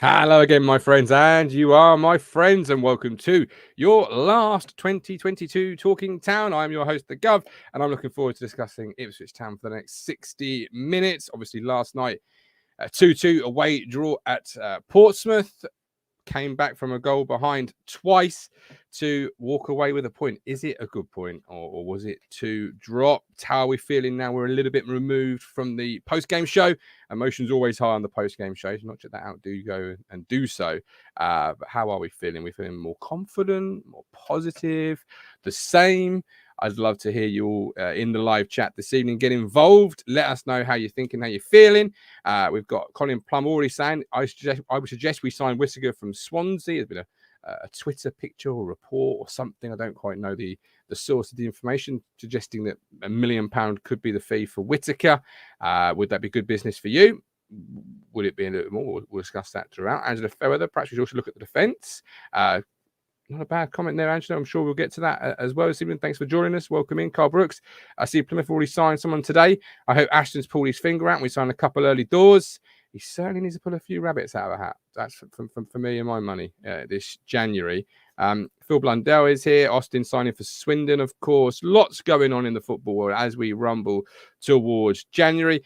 Hello again, my friends, and you are my friends, and welcome to your last 2022 Talking Town. I'm your host, The Gov, and I'm looking forward to discussing Ipswich Town for the next 60 minutes. Obviously, last night, a 2-2 away draw at Portsmouth. Came back from a goal behind twice to walk away with a point. Is it a good point, or was it to drop? How are we feeling now? We're a little bit removed from the post-game show. Emotions always high on the post-game shows. Not just that out, do go and do so. But how are we feeling? We're feeling more confident, more positive, the same. I'd love to hear you all in the live chat this evening. Get involved. Let us know how you're thinking, how you're feeling. We've got Colin Plum already saying, I would suggest we sign Whittaker from Swansea. There's been a Twitter picture or report or something. I don't quite know the source of the information, suggesting that £1 million could be the fee for Whittaker. Would that be good business for you? Would it be a little more? We'll discuss that throughout. Angela Fairweather, perhaps we should also look at the defence. Not a bad comment there, Angela. I'm sure we'll get to that as well this evening. Thanks for joining us. Welcome in, Carl Brooks. I see Plymouth already signed someone today. I hope Ashton's pulled his finger out. We signed a couple early doors. He certainly needs to pull a few rabbits out of a hat. That's for me and my money this January. Phil Blundell is here. Austin signing for Swindon, of course. Lots going on in the football world as we rumble towards January.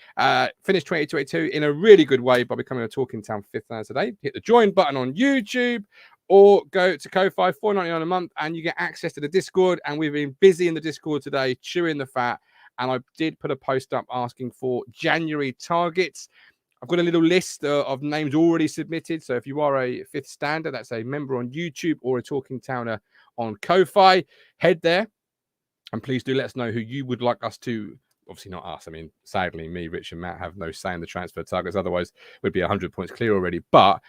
Finished 2022 in a really good way by becoming a Talking Town fifth fan today. Hit the join button on YouTube, or go to kofi, $4.99 a month, and you get access to the Discord. And we've been busy in the Discord today, chewing the fat. And I did put a post up asking for January targets. I've got a little list of names already submitted. So if you are a fifth stander, that's a member on YouTube or a Talking Towner on Ko-Fi, head there. And please do let us know who you would like us to, obviously not us. I mean, sadly, me, Rich and Matt have no say in the transfer targets. Otherwise, we'd be 100 points clear already. But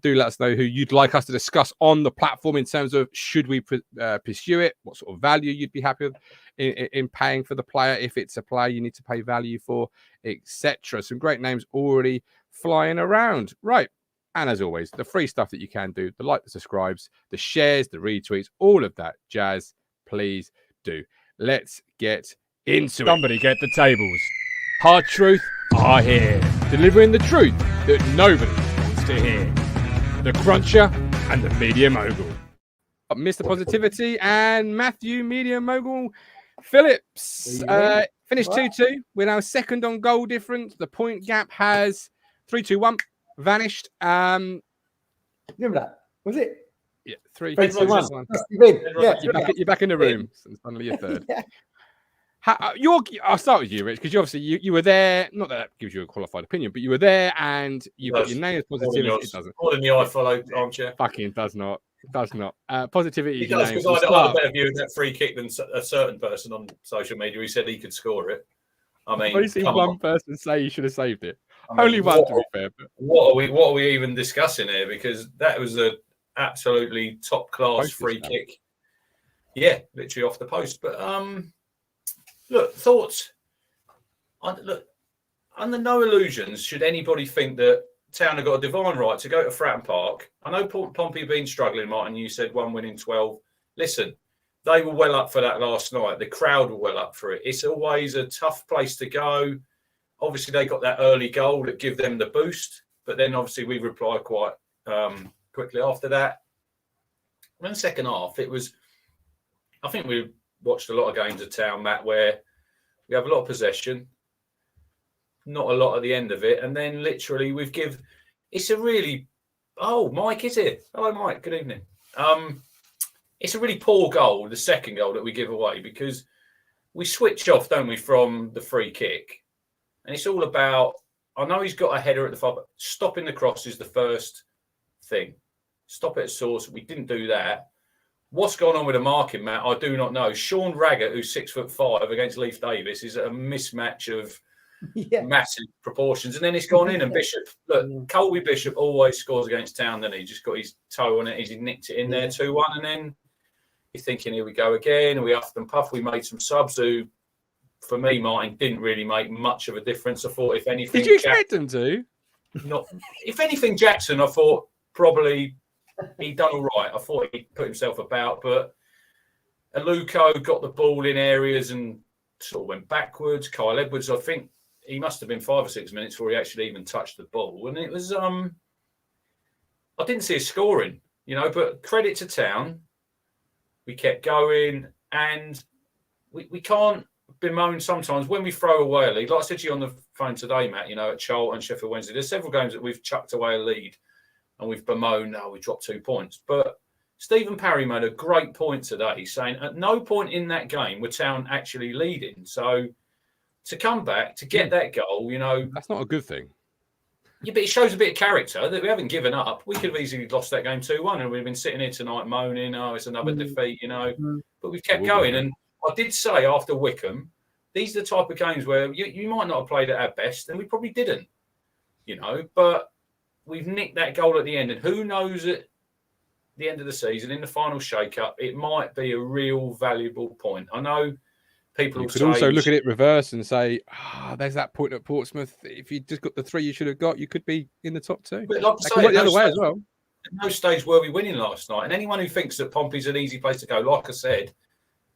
do let us know who you'd like us to discuss on the platform in terms of should we pursue it, what sort of value you'd be happy with in paying for the player. If it's a player you need to pay value for, etc. Some great names already flying around. Right. And as always, the free stuff that you can do, the like, the subscribes, the shares, the retweets, all of that jazz, please do. Let's get into it. Somebody get the tables. Hard truth are here. Delivering the truth that nobody wants to hear. The Cruncher and the Media Mogul. Mr. Positivity and Matthew, Media Mogul. Phillips finished 2-2. We're now second on goal difference. The point gap has 3-2-1 vanished. Remember that? Was it? Yeah, 3-2-1. You're back in the room. And suddenly you're third. Yeah. I'll start with you, Rich, because you obviously you were there. Not that gives you a qualified opinion, but you were there and you got your name as Positivity. It doesn't. More than the I follow, armchair. Fucking does not. Positivity. He does, because I had a better view of that free kick than a certain person on social media who said he could score it. I mean, I've seen one person say you should have saved it. I mean, only one, to be fair. But... What are we even discussing here? Because that was an absolutely top class free kick. Yeah, literally off the post. But look, thoughts. Look, under no illusions should anybody think that Town have got a divine right to go to Fratton Park. I know Pompey have been struggling, Martin. You said 1 win in 12. Listen, they were well up for that last night. The crowd were well up for it. It's always a tough place to go. Obviously, they got that early goal that gave them the boost. But then, obviously, we replied quite quickly after that. In the second half, it was... I think we watched a lot of games of Town, Matt, where we have a lot of possession, not a lot at the end of it, and then literally it's a really... Oh, Mike is here. Hello, Mike. Good evening. It's a really poor goal, the second goal that we give away, because we switch off, don't we, from the free kick. And it's all about... I know he's got a header at the far, but stopping the cross is the first thing. Stop it at source. We didn't do that. What's going on with the marking, Matt? I do not know. Sean Raggett, who's 6'5", against Leif Davis, is a mismatch of massive proportions. And then it's gone in, and Bishop, look, Colby Bishop always scores against Town, then he just got his toe on it. He nicked it in there 2-1, and then you're thinking, here we go again. And we huffed and puffed. We made some subs who, for me, Martin, didn't really make much of a difference. I thought, if anything, did you expect them to? Not, if anything, Jackson, I thought probably he'd done all right. I thought he put himself about, but Aluko got the ball in areas and sort of went backwards. Kyle Edwards, I think he must have been 5 or 6 minutes before he actually even touched the ball. And it was, I didn't see a scoring, but credit to Town. We kept going, and we can't bemoan sometimes when we throw away a lead. Like I said to you on the phone today, Matt, at Charlton, Sheffield Wednesday, there's several games that we've chucked away a lead and we've bemoaned, we dropped 2 points. But Stephen Parry made a great point today, saying at no point in that game were Town actually leading. So to come back, to get that goal, That's not a good thing. Yeah, but it shows a bit of character that we haven't given up. We could have easily lost that game 2-1 and we've been sitting here tonight moaning, it's another defeat, But we've kept going. And I did say after Wickham, these are the type of games where you might not have played at our best, and we probably didn't, but we've nicked that goal at the end. And who knows, at the end of the season, in the final shake-up, it might be a real valuable point. I know people could also look at it reverse and say, there's that point at Portsmouth. If you just got the 3 you should have got, you could be in the top 2. But like I say, the other way as well. At no stage were we winning last night. And anyone who thinks that Pompey's an easy place to go, like I said,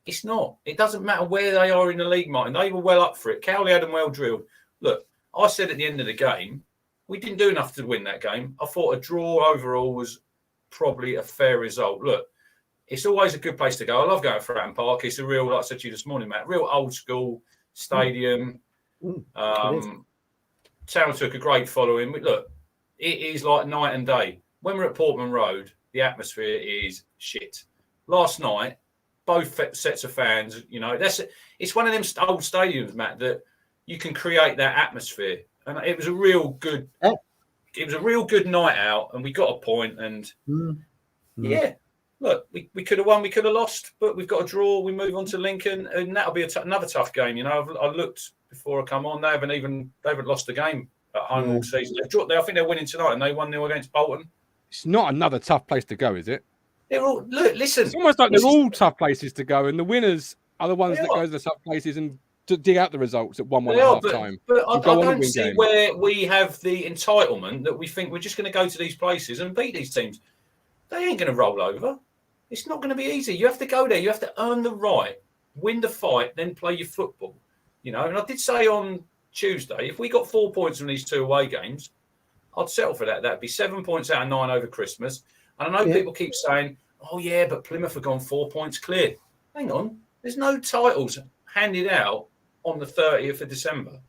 it's not. It doesn't matter where they are in the league, Martin. They were well up for it. Cowley had them well drilled. Look, I said at the end of the game, we didn't do enough to win that game. I thought a draw overall was probably a fair result. Look, it's always a good place to go. I love going to Fratton Park. It's a real, like I said to you this morning, Matt, real old school stadium. Town took a great following. Look, it is like night and day. When we're at Portman Road, the atmosphere is shit. Last night, both sets of fans, it's one of them old stadiums, Matt, that you can create that atmosphere. And it was a real good, night out, and we got a point. And yeah, look, we could have won, we could have lost, but we've got a draw. We move on to Lincoln, and that'll be another tough game. I looked before I come on; they haven't lost a game at home all season. I think they're winning tonight, and they 1-0 against Bolton. It's not another tough place to go, is it? They're all listen. It's almost like they're all tough places to go, and the winners are the ones that go to the tough places and to dig out the results at 1-1 at half time. But I don't see where we have the entitlement that we think we're just going to go to these places and beat these teams. They ain't going to roll over. It's not going to be easy. You have to go there. You have to earn the right, win the fight, then play your football. And I did say on Tuesday, if we got 4 points from these 2 away games, I'd settle for that. That'd be 7 points out of 9 over Christmas. And I know people keep saying, but Plymouth have gone 4 points clear. Hang on. There's no titles handed out on the 30th of December.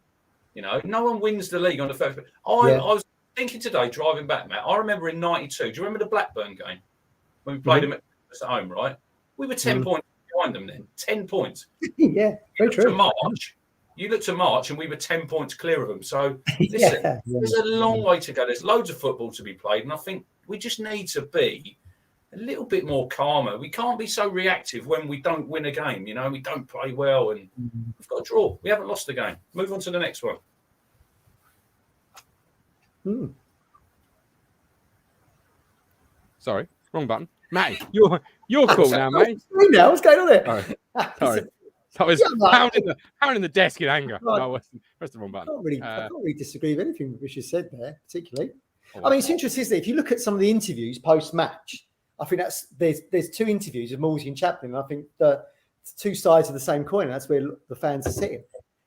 No one wins the league on the 30th. I was thinking today, driving back, Matt, I remember in 92, do you remember the Blackburn game? When we played them at home, right? We were 10 points behind them then. 10 points. Yeah, very true. You looked to March and we were 10 points clear of them. So, listen, there's a long way to go. There's loads of football to be played. And I think we just need to be a little bit more calmer. We can't be so reactive when we don't win a game. We don't play well and we've got a draw. We haven't lost the game. Move on to the next one. Sorry, wrong button. Matty, you're cool now, mate. What's going on there? Sorry. I was pounding the desk in anger. No, that's the wrong button. I can't really disagree with anything Richard said there, particularly. It's interesting, isn't it? If you look at some of the interviews post-match, I think there's 2 interviews of Morsey and Chaplin. And I think the 2 sides of the same coin. That's where the fans are sitting.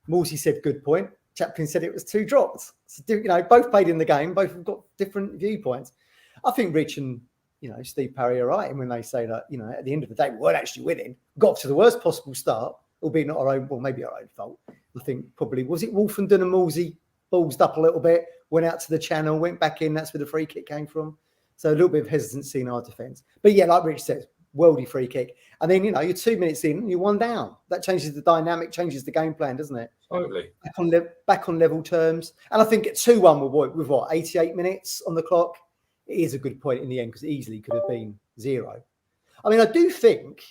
Morsey said, good point. Chaplin said it was 2 drops. So, both played in the game. Both have got different viewpoints. I think Rich and Steve Parry are right. And when they say that, at the end of the day, we weren't actually winning. Got to the worst possible start, albeit not our own, well, maybe our own fault. I think probably, was it Wolfenden and Morsey ballsed up a little bit, went out to the channel, went back in. That's where the free kick came from. So a little bit of hesitancy in our defence. But yeah, like Rich says, worldy free kick. And then, you're 2 minutes in, you're 1 down. That changes the dynamic, changes the game plan, doesn't it? Totally. Back on level terms. And I think at 2-1 with 88 minutes on the clock, it is a good point in the end because it easily could have been 0. I do think,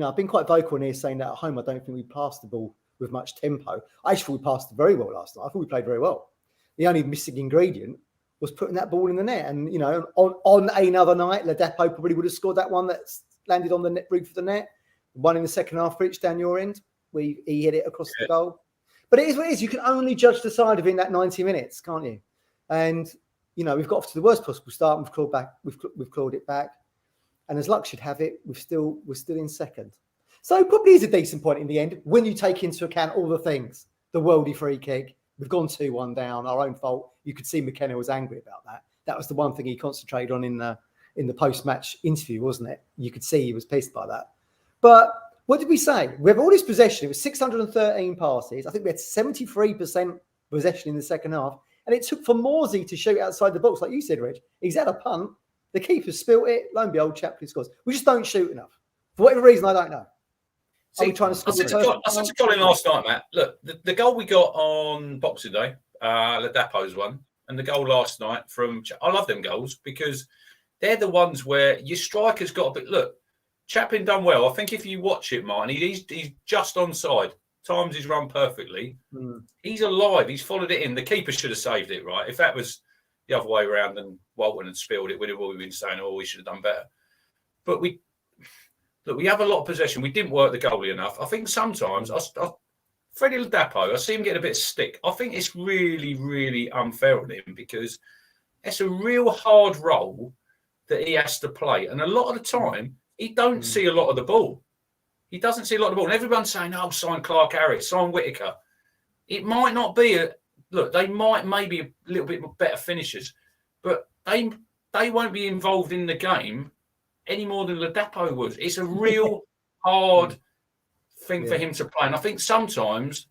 I've been quite vocal in here saying that at home, I don't think we passed the ball with much tempo. I actually thought we passed it very well last night. I thought we played very well. The only missing ingredient was putting that ball in the net. And, on another night, Ladapo probably would have scored that one that landed on the roof of the net. One in the second half, Rich, down your end. He hit it across the goal. But it is what it is. You can only judge the side within that 90 minutes, can't you? And, you know, we've got off to the worst possible start. And we've clawed it back. And as luck should have it, we're still in second. So it probably is a decent point in the end when you take into account all the things. The worldie free kick. We've gone 2-1 down, our own fault. You could see McKenna was angry about that. That was the one thing he concentrated on in the post-match interview, wasn't it? You could see he was pissed by that. But what did we say? We have all this possession. It was 613 passes. I think we had 73% possession in the second half. And it took for Morsey to shoot outside the box, like you said, Rich. He's had a punt. The keeper spilt it. Lo and behold, Chaplin scores. We just don't shoot enough. For whatever reason, I don't know. See, Are we trying to score? I said to Colin last night, Matt, look, the goal we got on Boxing Day, Ladapo's one, and the goal last night from... I love them goals because they're the ones where your striker's got a bit... Look, Chaplin done well. I think if you watch it, Martin, he's just onside. Times his run perfectly. He's alive. He's followed it in. The keeper should have saved it, right? If that was the other way around and Walton had spilled it, we'd have all been saying, oh, we should have done better. But we have a lot of possession. We didn't work the goalie enough. I think sometimes, Freddie Ladapo, I see him getting a bit of stick. I think it's really, really unfair on him because it's a real hard role that he has to play. And a lot of the time, he don't see a lot of the ball. He doesn't see a lot of the ball. And everyone's saying, oh, sign Clark Harris, sign Whittaker. It might not be look, they might maybe a little bit better finishers, but they won't be involved in the game any more than Ladapo was. It's a real hard thing for him to play. And I think sometimes,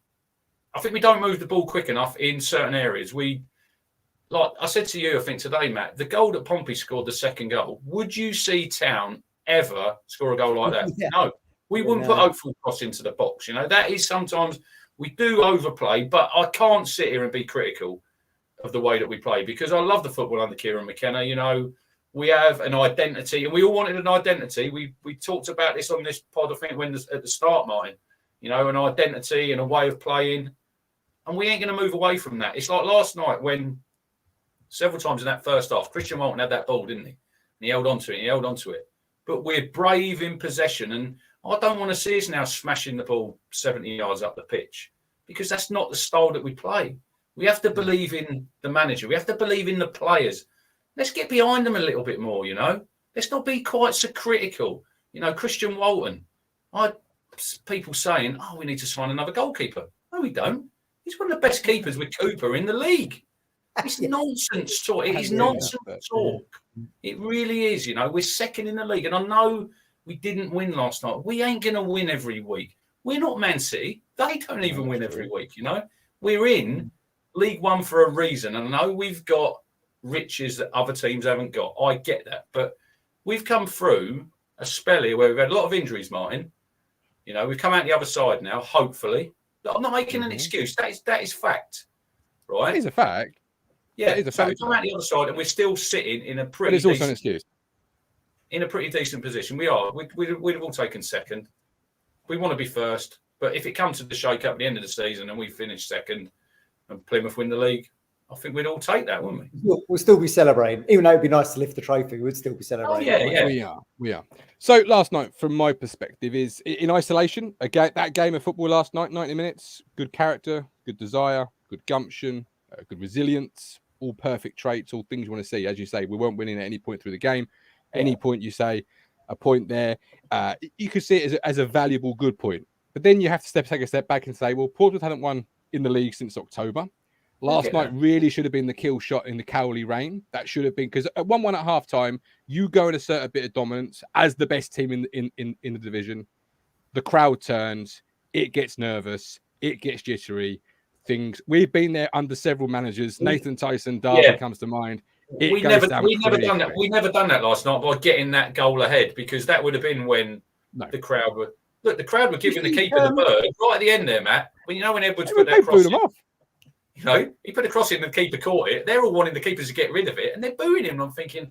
we don't move the ball quick enough in certain areas. Like I said to you, I think today, Matt, the goal that Pompey scored, the second goal, would you see Town ever score a goal like that? No. We wouldn't put hopeful cross into the box. You know, that is sometimes we do overplay, but I can't sit here and be critical of the way that we play because I love the football under Kieran McKenna. You know, we have an identity and we all wanted an identity. We talked about this on this pod, I think, at the start, Martin, you know, an identity and a way of playing. And we ain't going to move away from that. It's like last night when several times in that first half, Christian Walton had that ball, didn't he? And he held on to it. But we're brave in possession and I don't want to see us now smashing the ball 70 yards up the pitch because that's not the style that we play. We have to believe in the manager. We have to believe in the players. Let's get behind them a little bit more, you know. Let's not be quite so critical. You know, Christian Walton, people saying, oh, we need to sign another goalkeeper. No, we don't. He's one of the best keepers with Cooper in the league. It's nonsense talk. It is nonsense talk. It really is, you know. We're second in the league. And I know we didn't win last night. We ain't going to win every week. We're not Man City. They don't even win every week, you know. We're in League One for a reason. And I know we've got riches that other teams haven't got. I get that. But we've come through a spell here where we've had a lot of injuries, Martin. You know, we've come out the other side now, hopefully. I'm not making an excuse. That is fact, right? It is a fact. Yeah, so we've come out the other side and we're still sitting in a pretty But it's also an excuse. In a pretty decent position. We are. We'd have all taken second. We want to be first. But if it comes to the shake-up at the end of the season and we finish second and Plymouth win the league, I think we'd all take that, wouldn't we? We'll still be celebrating. Even though it'd be nice to lift the trophy, we'd still be celebrating. Oh, yeah. We are. So last night, from my perspective, is in isolation. That game of football last night, 90 minutes, good character, good desire, good gumption, good resilience, all perfect traits, all things you want to see. As you say, we weren't winning at any point through the game. Any point you say, a point there, you could see it as a valuable, good point. But then you have to take a step back and say, well, Portsmouth hadn't won in the league since October. Last night really should have been the kill shot in the Cowley rain. That should have been, because at 1-1 at half-time, you go and assert a bit of dominance as the best team in the division. The crowd turns, it gets nervous, it gets jittery. We've been there under several managers. Nathan Tyson, Darby comes to mind. We never done that. We never done that last night by getting that goal ahead, because that would have been when the crowd were giving the keeper the bird right at the end there, Matt. When Edwards put that cross in, you know, he put a cross in, the keeper caught it. They're all wanting the keepers to get rid of it, and they're booing him. And I'm thinking,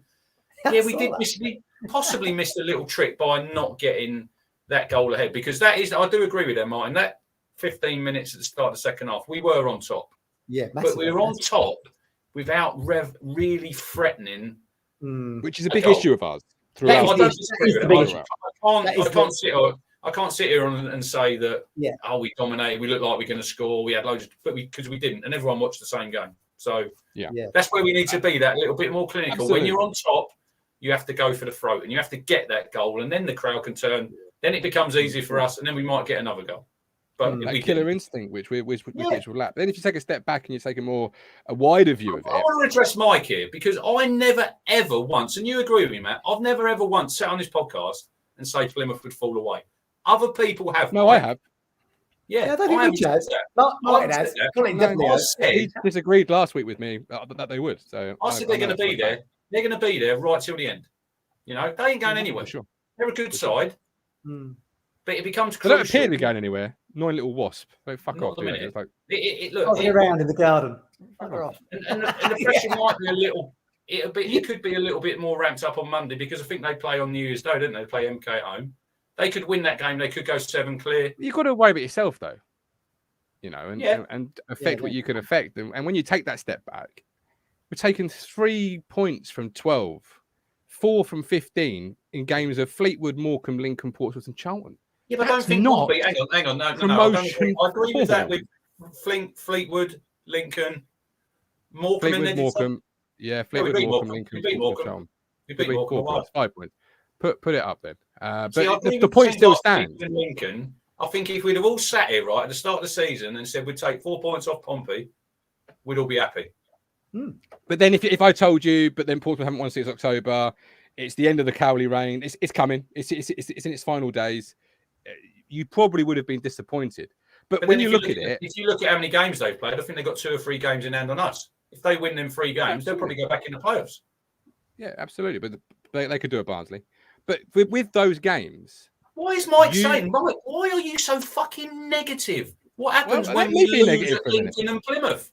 we possibly missed a little trick by not getting that goal ahead, because I do agree with them, Martin. That 15 minutes at the start of the second half, we were on top. Yeah, but we were on top without really threatening. Which is a big issue of ours. throughout. I don't disagree with it. I can't sit here and say that. Yeah. Oh, we dominated. We looked like we're going to score. We had loads, but because we didn't, and everyone watched the same game. So yeah, that's where we need to be. That little bit more clinical. Absolutely. When you're on top, you have to go for the throat, and you have to get that goal, and then the crowd can turn. Then it becomes easy for us, and then we might get another goal. But that killer instinct, which will lap. Then if you take a step back and you take a wider view of it. I want to address Mike here because I never ever once, and you agree with me, Matt. I've never ever once sat on this podcast and say Plymouth would fall away. Other people have. No, Mike. I have. Yeah, I don't think Rich has. Martin has. I said, disagreed last week with me that they would. So I said they're going to be there. They're going to be there right till the end. You know, they ain't going anywhere. Sure. They're a good side. But it becomes crucial. They don't appear to be going anywhere. Annoying little wasp. Like, fuck off. Look, around in the garden. And the pressure might be a little. It could be a little bit more ramped up on Monday because I think they play on New Year's Day, don't they? They play MK at home. They could win that game. They could go 7 clear. You've got to worry about yourself, though. You know, and affect what you can affect. And when you take that step back, we're taking 3 points from 12, 4 from 15 in games of Fleetwood, Morecambe, Lincoln, Portsmouth, and Charlton. Yeah, but I don't think Pompey. Hang on. No. I agree with that with Fleetwood, Lincoln, Morecambe, Fleetwood, Morecambe. Yeah, Fleetwood, Morecambe, Lincoln, Portsmouth, Charlton. We beat Morecambe. 5 points. Put it up then. But See, the point still stands. Lincoln, I think if we'd have all sat here right at the start of the season and said we'd take 4 points off Pompey, we'd all be happy. But then if I told you, but then Portsmouth haven't won since October, it's the end of the Cowley reign. It's coming. It's in its final days. You probably would have been disappointed. But when you look at it, if you look at how many games they've played, I think they've got 2 or 3 games in hand on us. If they win them 3 games, they'll probably go back in the playoffs. Yeah, absolutely. But they could do a Barnsley. But with those games, why is Mike saying, Mike, why are you so fucking negative? What happens when we lose at Lincoln and Plymouth?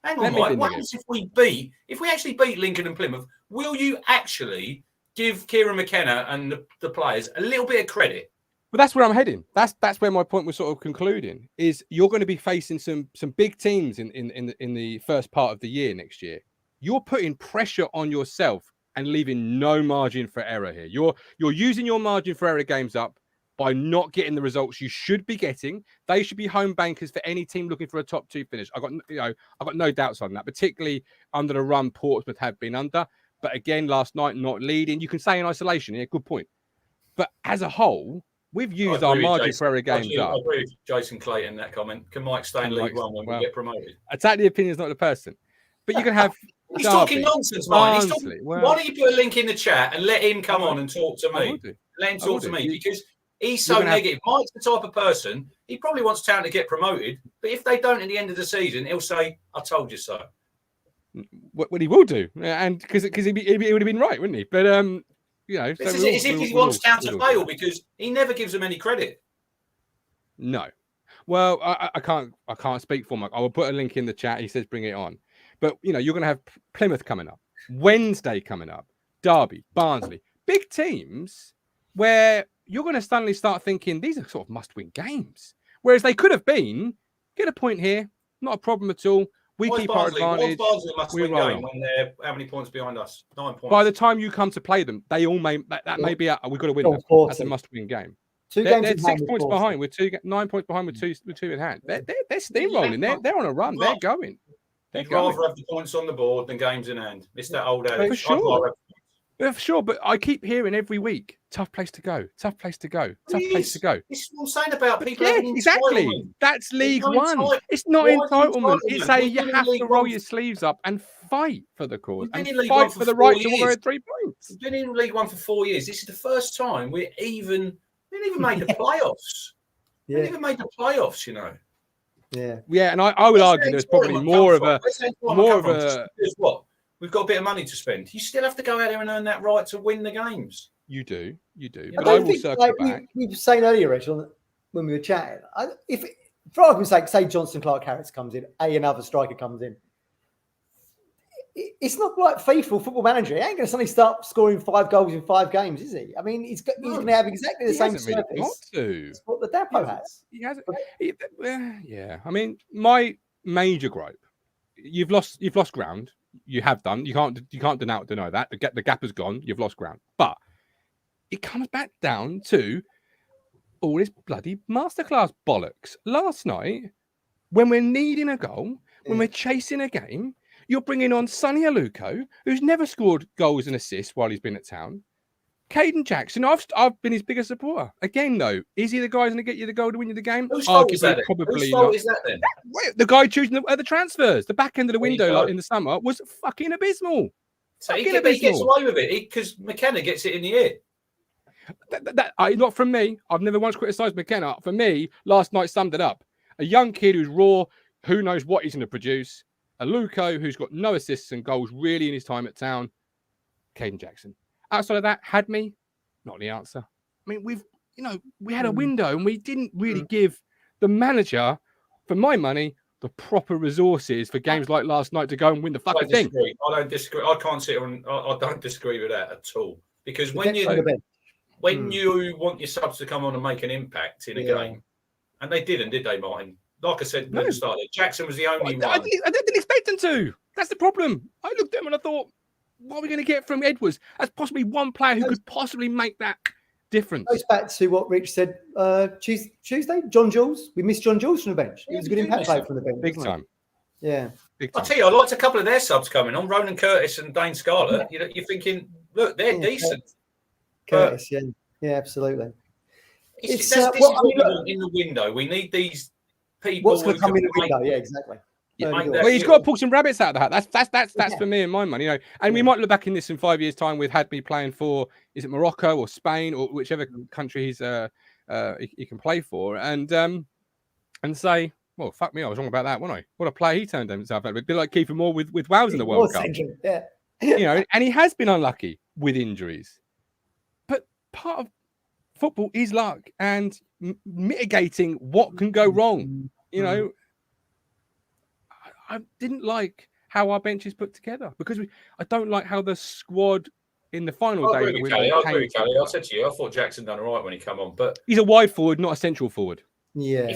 Hang on, Mike. What happens if we actually beat Lincoln and Plymouth? Will you actually give Kieran McKenna and the players a little bit of credit? Well, that's where I'm heading. That's where my point was sort of concluding. Is you're going to be facing some big teams in the first part of the year next year. You're putting pressure on yourself and leaving no margin for error here. You're using your margin for error games up by not getting the results you should be getting. They should be home bankers for any team looking for a top 2 finish. I got no doubts on that, particularly under the run Portsmouth have been under. But again, last night not leading. You can say in isolation, yeah, good point. But as a whole, we've used our margin for error games up. I agree with Jason Clayton in that comment. Can Mike stay in League One when we get promoted? Attack the opinion is not the person. But you can have. He's talking nonsense, Mike. Why don't you put a link in the chat and let him come on and talk to me? Let him talk to me because he's so negative. Mike's the type of person, he probably wants Town to get promoted, but if they don't at the end of the season, he'll say, I told you so. What he will do, and because he would have been right, wouldn't he? But you know, it's as if he wants Town to fail because he never gives them any credit. No, well, I can't speak for Mike. I will put a link in the chat. He says bring it on, but you know, you're going to have Plymouth coming up, Wednesday coming up, Derby, Barnsley, big teams where you're going to suddenly start thinking these are sort of must-win games, whereas they could have been get a point here, not a problem at all. We keep our advantage. Must-win game when they're how many points behind us? 9 points. By the time you come to play them, they all may that may be we've got to win them. That's a must-win game. They're 6 points behind with 9 points behind with two in hand. They're steamrolling. They're on a run. They're going. You'd rather have the points on the board than games in hand. It's that old adage. For sure. Yeah, for sure, but I keep hearing every week, tough place to go, tough place to go, tough place to go. It's what I'm saying about people. Yeah, exactly. That's League One. It's not entitlement. It's you have to roll your sleeves up and fight for the cause and fight for the right to win 3 points. We've been in League One for 4 years. This is the first time we didn't even made the playoffs. We didn't even made the playoffs, you know. Yeah, and I would argue there's probably more of a what. We've got a bit of money to spend. You still have to go out there and earn that right to win the games. You do. But I will circle back. We were saying earlier, Rachel, when we were chatting, if for argument's sake, say Johnson Clark-Harris comes in, another striker comes in. It's not like faithful Football Manager. He ain't going to suddenly start scoring 5 goals in 5 games, is he? I mean, he's going to have exactly the same surface as what the Depot has. He has. Yeah. I mean, my major gripe: you've lost ground. You have done. You can't deny that. The gap has gone. You've lost ground. But it comes back down to all this bloody masterclass bollocks. Last night, when we're needing a goal, when we're chasing a game, you're bringing on Sonny Aluko, who's never scored goals and assists while he's been at Town. Caden Jackson, I've been his biggest supporter. Again, though, is he the guy who's going to get you the goal to win you the game? Whose fault is that? Probably Whose fault not. is that then? The guy choosing the transfers, the back end of the There you window go. like in the summer was fucking abysmal. So he gets away with it because McKenna gets it in the air. Not from me. I've never once criticised McKenna. For me, last night summed it up. A young kid who's raw, who knows what he's going to produce. A Luco who's got no assists and goals really in his time at Town. Caden Jackson. Outside of that, had me. Not the answer. I mean, we had a window and we didn't really give the manager, for my money, the proper resources for games like last night to go and win the fucking thing. I don't disagree. I can't sit on. I don't disagree with that at all. Because when you want your subs to come on and make an impact in a game, and they didn't, did they, Martin? Like I said at the start, Jackson was the only one. I didn't expect them to. That's the problem. I looked at them and I thought, what are we going to get from Edwards? That's possibly one player who could possibly make that difference. Goes back to what Rich said Tuesday. John Jules. We missed John Jules from the bench. He was a good impact player from the bench. Big time. Yeah. Big time. I'll tell you, I liked a couple of their subs coming on. Ronan Curtis and Dane Scarlett. You're thinking, look, they're decent. Curtis, yeah, absolutely. This is what we want in the window. We need these people. What's going to come in the window? Yeah, exactly. Well, he's got to pull some rabbits out of the hat. That's for me and my money, And we might look back in this in 5 years' time with Hadby playing for, is it Morocco or Spain or whichever country he can play for, and say, well, fuck me, I was wrong about that, wasn't I? What a player he turned himself out. It'd be like Kiefer Moore with Wales in the World Cup. Yeah. And he has been unlucky with injuries, but part of football is luck and mitigating what can go wrong. I didn't like how our bench is put together because I don't like how the squad in the final day. I agree with Kelly. I said to you, I thought Jackson done all right when he came on, but he's a wide forward, not a central forward. Yeah,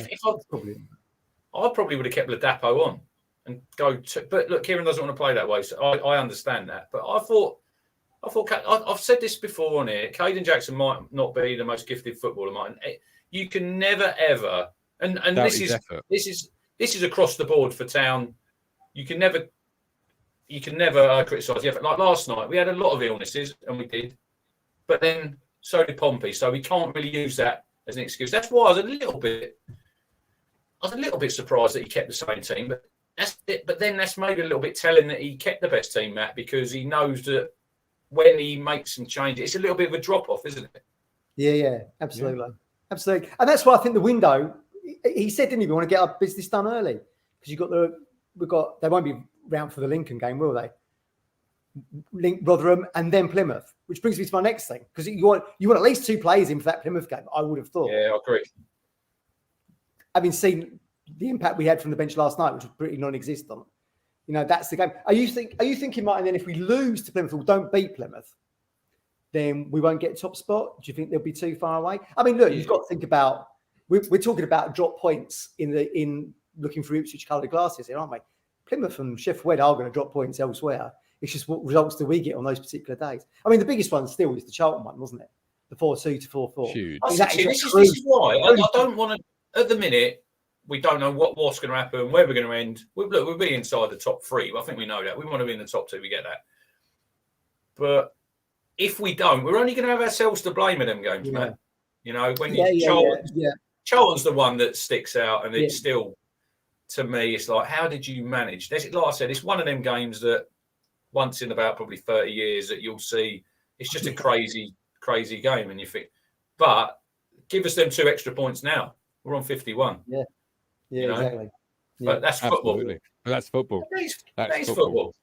I probably would have kept Ladapo on and go. But look, Kieran doesn't want to play that way, so I understand that. But I've said this before on here. Caden Jackson might not be the most gifted footballer, Martin. You can never ever, and this is across the board for Town. You can never criticise the effort. Like last night, we had a lot of illnesses, and we did, but then so did Pompey. So we can't really use that as an excuse. That's why I was a little bit surprised that he kept the same team. But that's it. But then that's maybe a little bit telling that he kept the best team, Matt, because he knows that when he makes some changes, it's a little bit of a drop off, isn't it? Yeah, absolutely, absolutely. And that's why I think the window. He said, didn't he? We want to get our business done early because they won't be round for the Lincoln game, will they? Rotherham and then Plymouth, which brings me to my next thing because you want at least two players in for that Plymouth game. I would have thought. Yeah, I agree. Having seen the impact we had from the bench last night, which was pretty non-existent, that's the game. Are you thinking, Martin? Then if we lose to Plymouth or don't beat Plymouth, then we won't get top spot. Do you think they'll be too far away? I mean, look, you've got to think about. We're talking about drop points in looking through Ipswich coloured glasses here, aren't we? Plymouth and Sheffield Wednesday are going to drop points elsewhere. It's just what results do we get on those particular days. I mean, the biggest one still is the Charlton one, wasn't it? The 4-2 to 4-4. Huge. This is why I don't want to. At the minute, we don't know what's going to happen, where we're going to end. We'll be inside the top three. I think we know that. We want to be in the top two. We get that. But if we don't, we're only going to have ourselves to blame in them games, man. When Charlton's the one that sticks out, and it's still, to me, it's like, how did you manage? Like I said, it's one of them games that once in about probably 30 years that you'll see. It's just a crazy, crazy game, and you think, but give us them 2 extra points now. We're on 51. Yeah, exactly. But that's football. Absolutely. That's football. That's football.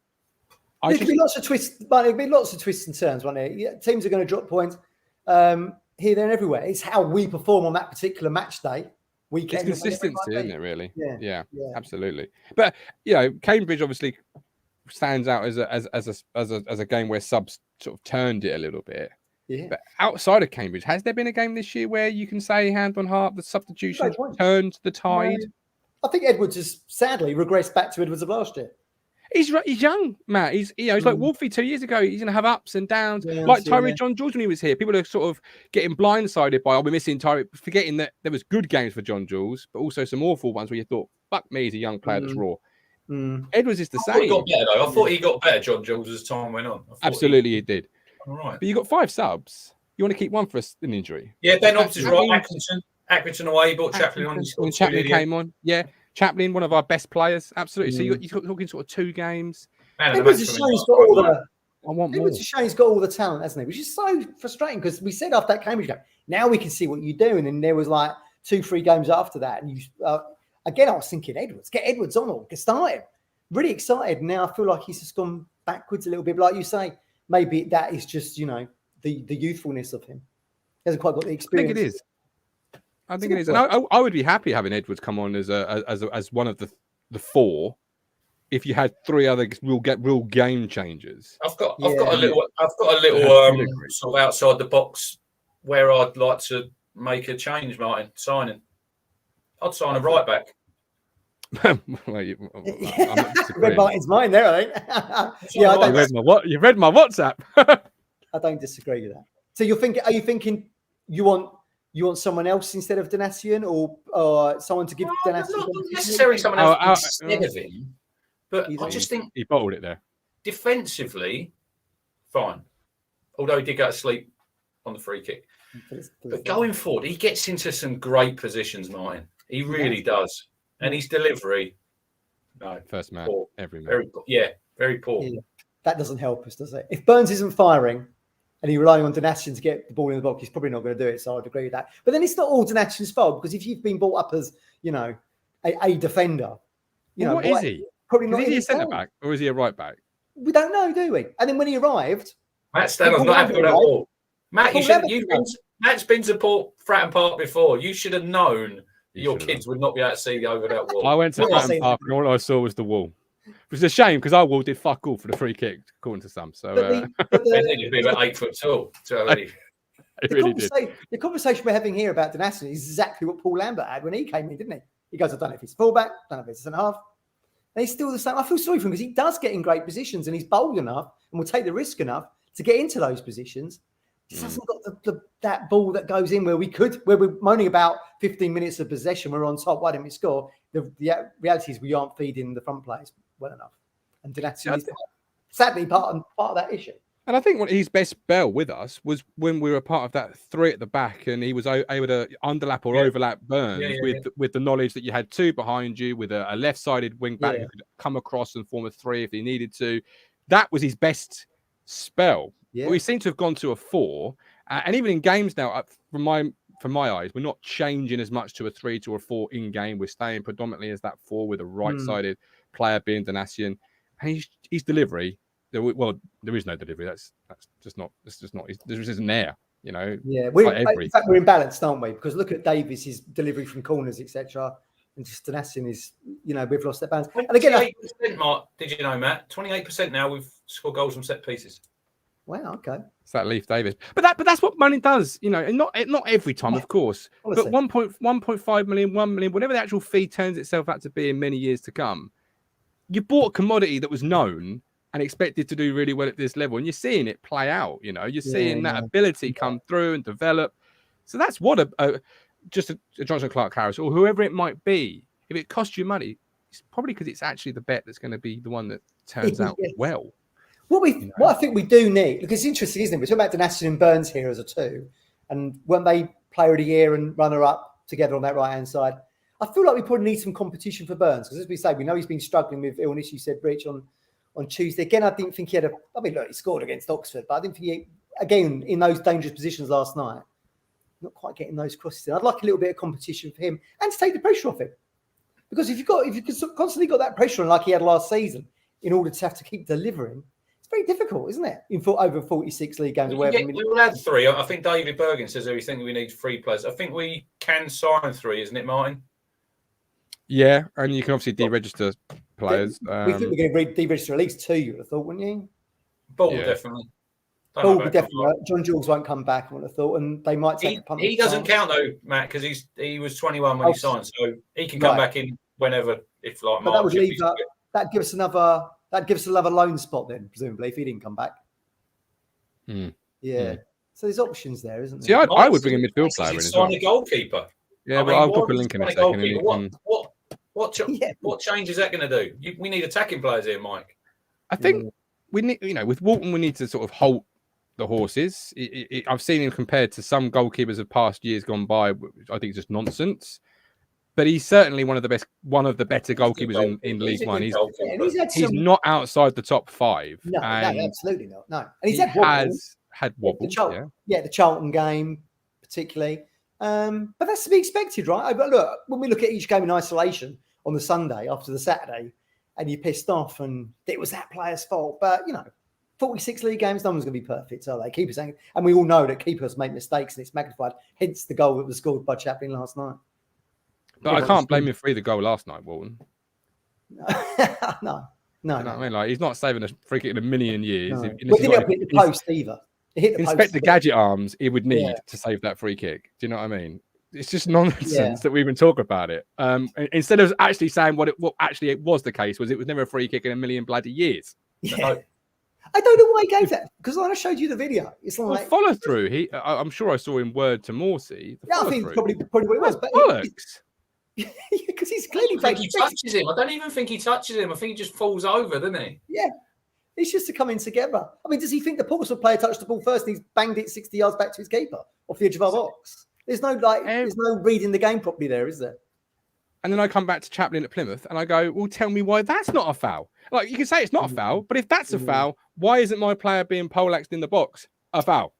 There could be lots of twists, but there'll be lots of twists and turns, won't there? Yeah, teams are going to drop points here, there, and everywhere. It's how we perform on that particular match day. Weekend. It's consistency, isn't it? Really? Yeah, absolutely. But Cambridge obviously stands out as a game where subs sort of turned it a little bit. Yeah. But outside of Cambridge, has there been a game this year where you can say, hand on heart, the substitution turned the tide? I think Edwards has sadly regressed back to Edwards of last year. He's young, Matt. He's like Wolfie 2 years ago. He's going to have ups and downs, Yeah, like Tyree John Jules when he was here. People are sort of getting blindsided by, we're missing Tyree, forgetting that there was good games for John Jules, but also some awful ones where you thought, fuck me, he's a young player that's raw. Edwards is the same. He got better though. I thought he got better, John Jules, as time went on. Absolutely, he did. All right. But you got 5 subs. You want to keep one for an injury. Yeah, Ben Hobbs is right. Accrington away. He brought Chaplin on. When Chaplin came on, yeah. Chaplin, one of our best players. Absolutely. So you're talking sort of 2 games. Edwards is showing he's got all the. I want more. Edwards is showing he's got all the talent, hasn't he? Which is so frustrating because we said after that Cambridge game, now we can see what you're doing. And there was like 2-3 games after that, and you again, I was thinking get Edwards on or get started. Really excited. Now I feel like he's just gone backwards a little bit. But like you say, maybe that is just the youthfulness of him. He hasn't quite got the experience. I think it is. I think it is. And I would be happy having Edwards come on as one of the 4. If you had 3 other real game changers. I've got a little sort of outside the box where I'd like to make a change, Martin. Signing. I'd sign a right back. Well, read Martin's mind there, I think. You read my WhatsApp. I don't disagree with that. So are you thinking you want someone else instead of Donatian or someone to give Donatian? Not necessarily someone else instead of him, but I just think he bottled it there. Defensively, fine. Although he did go to sleep on the free kick. But going forward, he gets into some great positions, Martin. He really does. And his delivery, no. First man, poor. Every man. Very poor. Yeah. That doesn't help us, does it? If Burns isn't firing and he's relying on Donatian to get the ball in the box, he's probably not going to do it. So I'd agree with that. But then it's not all Donatian's fault because if you've been brought up as, a defender, what is he? Probably not. Is he a centre back or is he a right back? We don't know, do we? And then when he arrived, Matt Stanley's not happy with that ball. Matt, Matt's been to Fratton Park before. You should have known your kids would not be able to see over that wall. I went to Fratton Park and all I saw was the wall. It was a shame because our wall did fuck all for the free kick, according to some. So they needed to be about 8 foot tall. The conversation we're having here about Donatian is exactly what Paul Lambert had when he came in, didn't he? He goes, I don't know if he's fullback, I don't know if he's centre half. And he's still the same. I feel sorry for him because he does get in great positions and he's bold enough and will take the risk enough to get into those positions. Just hasn't got that ball that goes in where we're moaning about 15 minutes of possession. We're on top. Why didn't we score? The reality is we aren't feeding the front players well enough. And Donatian is sadly part of that issue. And I think his best spell with us was when we were part of that 3 at the back and he was able to underlap or overlap Burns with the knowledge that you had 2 behind you with a left-sided wing back who could come across and form a 3 if he needed to. That was his best spell. Yeah. We seem to have gone to a 4. And even in games now, from my eyes, we're not changing as much to a 3 to a 4 in game. We're staying predominantly as that 4 with a right-sided player being Donatian. And his delivery... Well, there is no delivery. That's just not. There isn't there. Yeah, in fact, we're imbalanced, aren't we? Because look at Davis, his delivery from corners, etc. And just Donatian is, we've lost that balance. And again, 28%, Mark. Did you know, Matt? 28% now we've scored goals from set pieces. Wow. Okay. It's that Leaf Davis, but that's what money does. And not every time, of course. Honestly. But 1.5 million, 1 million, whatever the actual fee turns itself out to be in many years to come, you bought a commodity that was known and expected to do really well at this level. And you're seeing it play out, you're seeing that ability come through and develop. So that's what a Johnson Clark Harris or whoever it might be, if it costs you money, it's probably because it's actually the bet that's going to be the one that turns out well. What I think we do need, because it's interesting, isn't it? We're talking about Donatian and Burns here as a 2. And when they player of the year and runner up together on that right-hand side, I feel like we probably need some competition for Burns. Because as we say, we know he's been struggling with illness. You said, Rich, on Tuesday. Again, I didn't think he had he scored against Oxford, but I didn't think again, in those dangerous positions last night, not quite getting those crosses in. I'd like a little bit of competition for him and to take the pressure off him. Because if you constantly got that pressure on like he had last season, in order to have to keep delivering, it's very difficult, isn't it? In over 46 league games. We will add 3. I think David Bergen says that we think we need 3 players. I think we can sign 3, isn't it, Martin? Yeah, and you can obviously deregister players. We think we're going to deregister at least 2, you would have thought, wouldn't you? Ball, definitely. Ball would definitely. John Jules won't come back, I would have thought, and they might take a punt. He doesn't count, though, Matt, because he was 21 when he signed, so he can come back in whenever, if like March. But that would leave that give us another That'd give us another loan spot then, presumably, if he didn't come back. Hmm. Yeah. So there's options there, isn't See, there? I would bring a midfield player in as well. Sign a goalkeeper. Yeah, I well, mean, I'll why drop a would link in a you sign second. And goalkeeper? you What change is that going to do? We need attacking players here, Mike. I think we need, with Walton, we need to sort of halt the horses. I've seen him compared to some goalkeepers of past years gone by, which I think is just nonsense. But he's certainly one of the better goalkeepers in League One. He's not outside the top 5. No, absolutely not. No, and he has had wobble. The Charlton game particularly. But that's to be expected, right? But look, when we look at each game in isolation on the Sunday after the Saturday, and you're pissed off, and it was that player's fault. But 46 league games, no one's going to be perfect, are they? Keepers, and we all know that keepers make mistakes, and it's magnified. Hence the goal that was scored by Chaplin last night. But I can't blame him for the goal last night, Walton. No. You know what I mean? Like, he's not saving a free kick in a million years. No. Well, didn't hit the post either. Inspector Gadget arms he would need to save that free kick. Do you know what I mean? It's just nonsense that we even talk about it. Instead of actually saying what actually it was the case was, it was never a free kick in a million bloody years. Yeah. I don't know why he gave that, because when I showed you the video, it's like follow through. I'm sure I saw him word to Morsey. Yeah, I think probably what it was, but bollocks. Because he's clearly he touches him. I don't even think he touches him. I think he just falls over, doesn't he? Yeah. It's just to come in together. I mean, does he think the Portsmouth player touched the ball first and he's banged it 60 yards back to his keeper off the edge of our box? There's no there's no reading the game properly there, is there? And then I come back to Chaplin at Plymouth and I go, well, tell me why that's not a foul. Like, you can say it's not a foul, but if that's a foul, why isn't my player being poleaxed in the box a foul?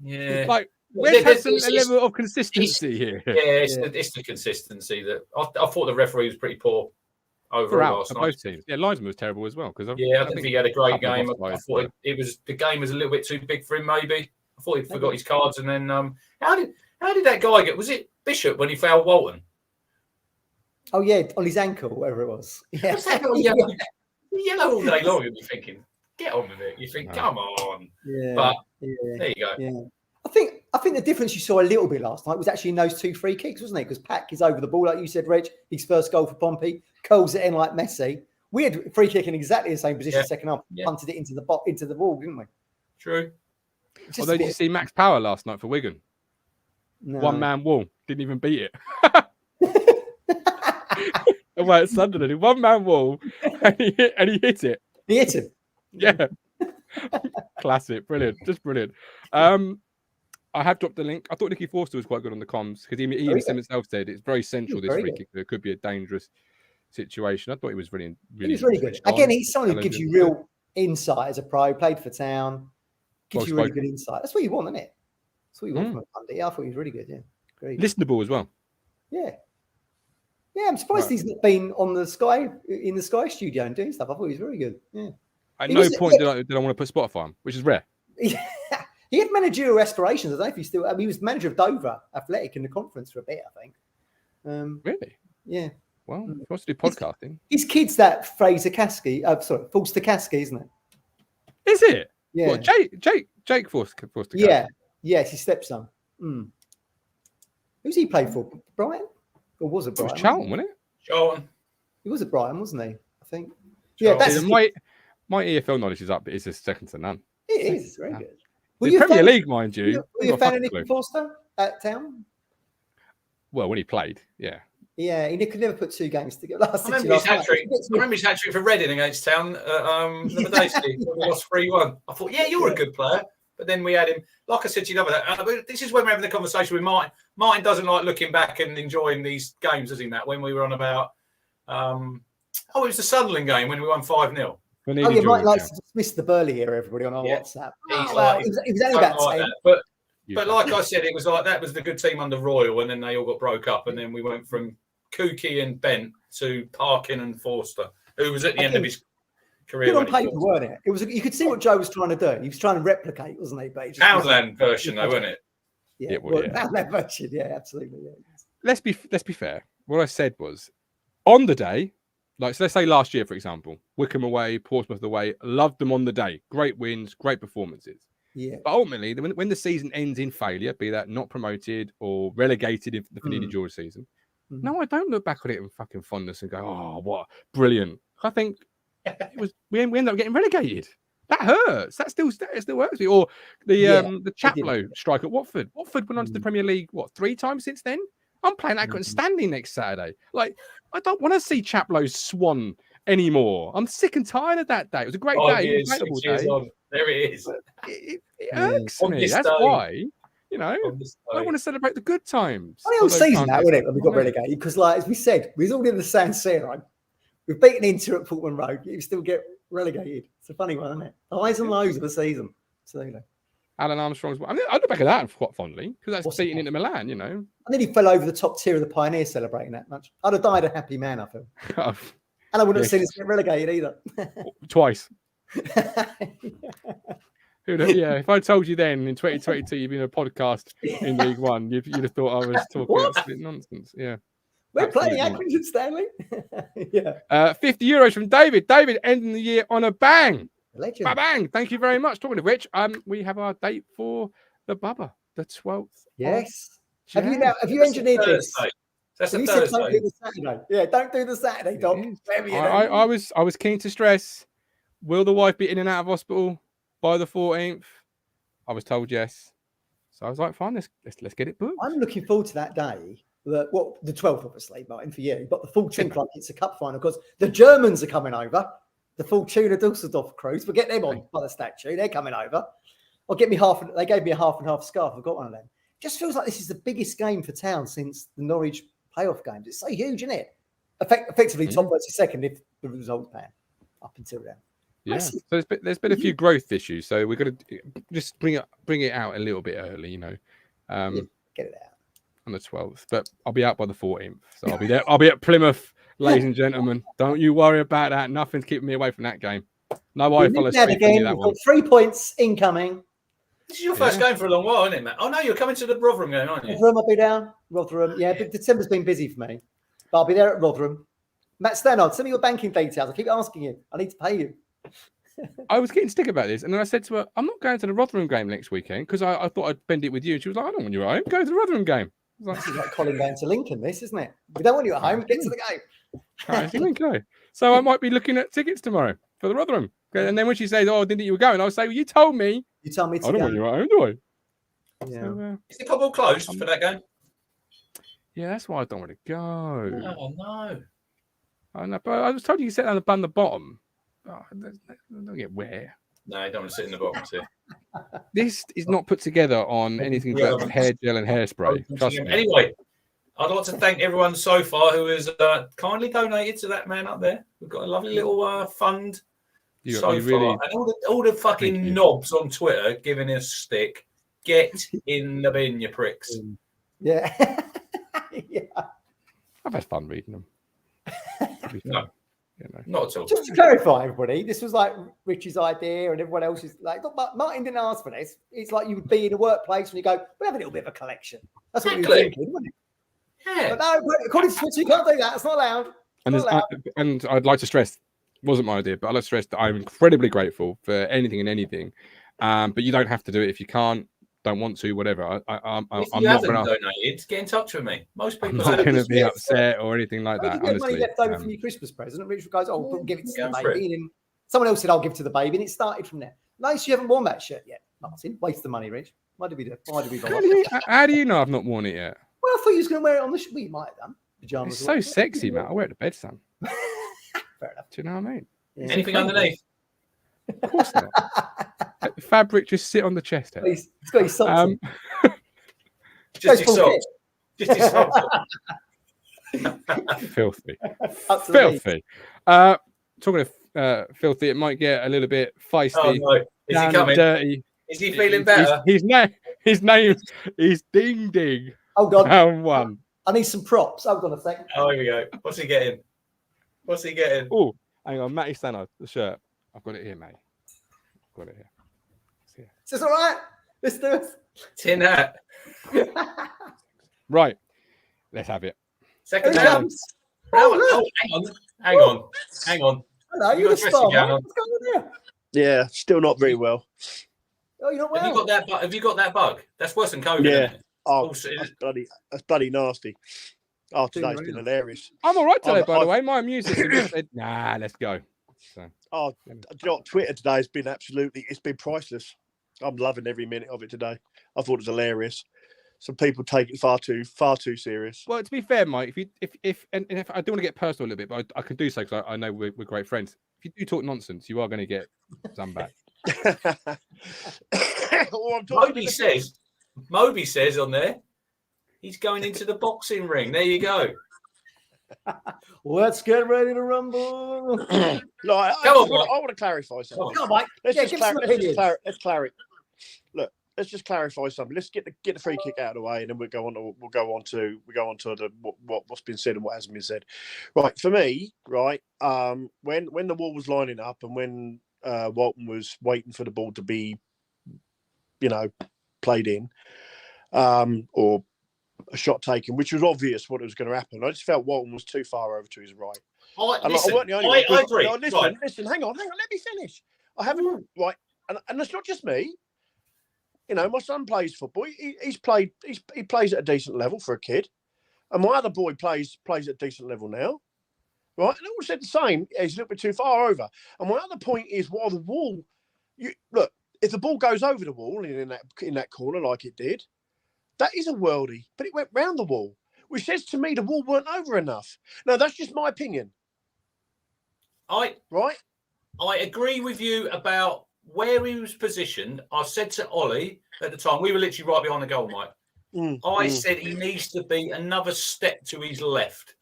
Yeah. Like, there's a level of consistency here. Yeah, it's the consistency that I thought the referee was pretty poor overall last night. Both teams. Yeah, linesman was terrible as well. I didn't think he had a great game. I thought the game was a little bit too big for him, maybe. I thought he forgot his cards. And then how did that guy get? Was it Bishop when he fouled Walton? Oh yeah, on his ankle, whatever it was. Yeah. What's that yellow all day long? You'll be thinking, get on with it. You think, come on. Yeah. But there you go. Yeah. I think the difference you saw a little bit last night was actually in those 2 free kicks, wasn't it? Because Pack is over the ball, like you said, Reg. His first goal for Pompey, curls it in like Messi. We had free kick in exactly the same position second half, punted it into the wall, didn't we? True. Although, did you see Max Power last night for Wigan? No. 1-man wall, didn't even beat it. Well, it's Sunderland, 1-man wall, and he hit it. He hit him. Yeah. Classic, brilliant, just brilliant. I have dropped the link. I thought Nicky Forster was quite good on the comms because he even himself said it's very central, this free kick. There could be a dangerous situation. I thought he was really good. Again, he's someone who gives you real insight as a pro, played for Town, gives you really good insight. That's what you want, isn't it? That's what you want from a pundit. Yeah, I thought he was really good. Yeah, great. Listenable as well. Yeah. Yeah, I'm surprised he's not been in the Sky studio and doing stuff. I thought he was very good. Yeah. At no point did I want to put Spotify on, which is rare. He had managerial aspirations. I don't know if he still. I mean, he was manager of Dover Athletic in the conference for a bit, I think. Really? Yeah. Well, he wants to do podcasting. His kid's that Fraser Caskey. Forster Caskey, isn't it? Is it? Yeah. What, Jake Forster. Yeah. Yes, his stepson. Who's he played for? Brighton? Or was it Brighton? It was Charlton, wasn't it? Charlton. He was at Brighton, wasn't he? I think. Charlton. Yeah, my EFL knowledge is up, but it's just second to none. It is very good. The Premier League, mind you. Were you a fan of Nicky Forster at Town? Well, when he played, yeah. Yeah, he could never put 2 games together. I remember his hat-trick for Reading against Town the other day, Steve. We lost 3-1. I thought, you're a good player. But then we had him, like I said to you the other day, this is when we're having the conversation with Martin. Martin doesn't like looking back and enjoying these games, does he, Matt? When we were on about, it was the Sunderland game when we won 5-0. Mike likes to dismiss the Burley here, everybody, on our WhatsApp. He was only about 10. But like I said, it was like that was the good team under Royal, and then they all got broke up, and then we went from Kookie and Bent to Parkin and Forster, who was at the end of his career. Good on paper, weren't it? It was. You could see what Joe was trying to do. He was trying to replicate, wasn't he? But Poundland version, though, wasn't it? Yeah, Poundland version. Yeah, absolutely. Yeah. Let's be fair. What I said was, on the day, like, so let's say last year, for example, Wickham away, Portsmouth away, loved them on the day. Great wins, great performances. Yeah. But ultimately, when the season ends in failure, be that not promoted or relegated in the Fanini George season, no, I don't look back on it in fucking fondness and go, oh, what brilliant. I think we ended up getting relegated. That hurts. That still works. Or the Chaplow strike at Watford. Watford went on to the Premier League 3 times since then. I'm playing Accrington Standing next Saturday. Like, I don't want to see Chaplow's Swan anymore. I'm sick and tired of that day. It was a great day. There it is. It irks me. That's why. I want to celebrate the good times. Funny old season that, wasn't it, when we got relegated? Because, like, as we said, we was all in the San Siro. We've beaten Inter at Portman Road. You still get relegated. It's a funny one, isn't it? Highs and lows of the season. Absolutely. Alan Armstrong's. I look back at that quite fondly because that's beating into Milan. I nearly fell over the top tier of the Pioneers celebrating that much. I'd have died a happy man, I feel. And I wouldn't have seen us get relegated either. Twice. If I told you then in 2022 you'd been a podcast in League One, you'd have thought I was talking absolute nonsense. Yeah. We're playing Accrington, Stanley. 50 euros from David. David ending the year on a bang. Legend. Bang. Thank you very much. Talking of which, we have our date for the Bubba, the 12th. Yes. Have you engineered this? That's a Thursday. Thursday. Don't do the Saturday. Yeah, don't do the Saturday, Doc. I was keen to stress, will the wife be in and out of hospital by the 14th? I was told yes. So I was like, fine, let's get it booked. I'm looking forward to that day. The 12th, obviously, Martin, for you. But the 14th, like it's a cup final, because the Germans are coming over. The Fortuna Dusseldorf crews. We'll get them on by the statue. They're coming over. I'll get me they gave me a half and half scarf. I've got one of them. Just feels like this is the biggest game for Town since the Norwich playoff games. It's so huge, isn't it? Effectively, top versus second if the results pan up until then. Yeah. So there's been a few growth issues. So we've got to just bring it out a little bit early, Get it out on the 12th. But I'll be out by the 14th. So I'll be there. I'll be at Plymouth, ladies and gentlemen. Don't you worry about that. Nothing's keeping me away from that game. No wife follows me again. We've got 3 points incoming. This is your first game for a long while, isn't it, Matt? Oh no, you're coming to the Rotherham game, aren't you? Rotherham, I'll be down. Rotherham, yeah. But December's been busy for me. But I'll be there at Rotherham. Matt Stannard, send me your banking details. I keep asking you. I need to pay you. I was getting stick about this, and then I said to her, "I'm not going to the Rotherham game next weekend because I thought I'd bend it with you." And she was like, "I don't want you at home. Go to the Rotherham game." This is like Colin going to Lincoln, this, isn't it? We don't want you at home. Get to the game. Okay. So I might be looking at tickets tomorrow for the Rotherham. Okay, and then when she says, "Oh, didn't you were going?" I would say, "Well, you told me." You told me to I don't go. want you at home, do I? Yeah. So, is the Cobble closed for that game? Yeah, that's why I don't want to go. Oh no. I know, but I was told you can sit down the bottom. Oh, don't get where. No, I don't want to sit in the bottom too. This is not put together on anything but hair gel and hairspray. Trust me. Anyway, I'd like to thank everyone so far who has kindly donated to that man up there. We've got a lovely little fund so far. And all the fucking knobs on Twitter giving us stick. Get in the bin, you pricks. Yeah. Yeah. I've had fun reading them. No. Not at all. Just to clarify, everybody, this was like Richie's idea, and everyone else is like, look, Martin didn't ask for this. It's like you would be in a workplace when you go, we have a little bit of a collection. That's what you were thinking, wasn't it? Yeah. But no, according to Twitter, you can't do that. It's not allowed. And I'd like to stress, it wasn't my idea, but I'd like to stress that I'm incredibly grateful for anything and anything. But you don't have to do it if you can't, don't want to, whatever. I'm if you not haven't going to donated, get in touch with me. Most people I'm not going to be upset or anything like that. You get money left over from your Christmas present. Richard goes, "Oh, we'll give it to the baby." And someone else said, "I'll give it to the baby," and it started from there. Nice, you haven't worn that shirt yet, Martin. Waste the money, Rich. Why did we do? Why did we bother? How do you know I've not worn it yet? Well, I thought you was going to wear it on the. Well, you might have done pajamas. It's so sexy, Matt. I wear it to bed, son. Fair enough. Do you know what I mean? Yeah. Anything underneath? Of course not. The fabric just sit on the chest. It's got your socks. Just your socks. Just your socks. Filthy. Filthy. Talking of filthy, it might get a little bit feisty. Oh no! Is he coming? Dirty. Is he feeling better? His name is Ding Ding. Oh God! Round one. I need some props. Hold on a second. Oh, here we go. What's he getting? What's he getting? Oh, hang on, Matty Stannard, the shirt. I've got it here, mate. I've got it here. Is this all right? Let's do it. Tin hat. Right. Let's have it. Second Here round. comes. Oh, hang on. Hello, you're the star. Man. What's going on here? Yeah, still not very well. Oh, you're not well. Have you got that bug? That's worse than COVID. Yeah. Isn't it? Oh, that's bloody nasty. Oh, today's been hilarious. I'm all right today, by the way. My music just said, nah, let's go. So, Oh, do you know what? Twitter today has been it's been priceless. I'm loving every minute of it today. I thought it was hilarious. Some people take it far too serious. well, to be fair, Mike, if I don't want to get personal a little bit, but I can do so because I know we're great friends. If you do talk nonsense, you are going to get some back. Moby says on there, he's going into the boxing ring. There you go. Let's get ready to rumble. I want to clarify something. Come on, Mike. Let's just clarify something. Let's get the free kick out of the way, and then we'll go on to what's been said and what hasn't been said. Right, for me, right, when the wall was lining up and when Walton was waiting for the ball to be, played in, or a shot taken, which was obvious what was going to happen. I just felt Walton was too far over to his right. I agree. Listen, hang on, let me finish. I haven't, right, and it's not just me. My son plays football. He plays at a decent level for a kid, and my other boy plays at a decent level now, right? And I all said the same. He's a little bit too far over. And my other point is, while the wall, look, if the ball goes over the wall in that corner like it did, that is a worldie. But it went round the wall, which says to me the wall weren't over enough. Now that's just my opinion. I agree with you about where he was positioned. I said to Ollie at the time, we were literally right behind the goal, Mike. I said he needs to be another step to his left.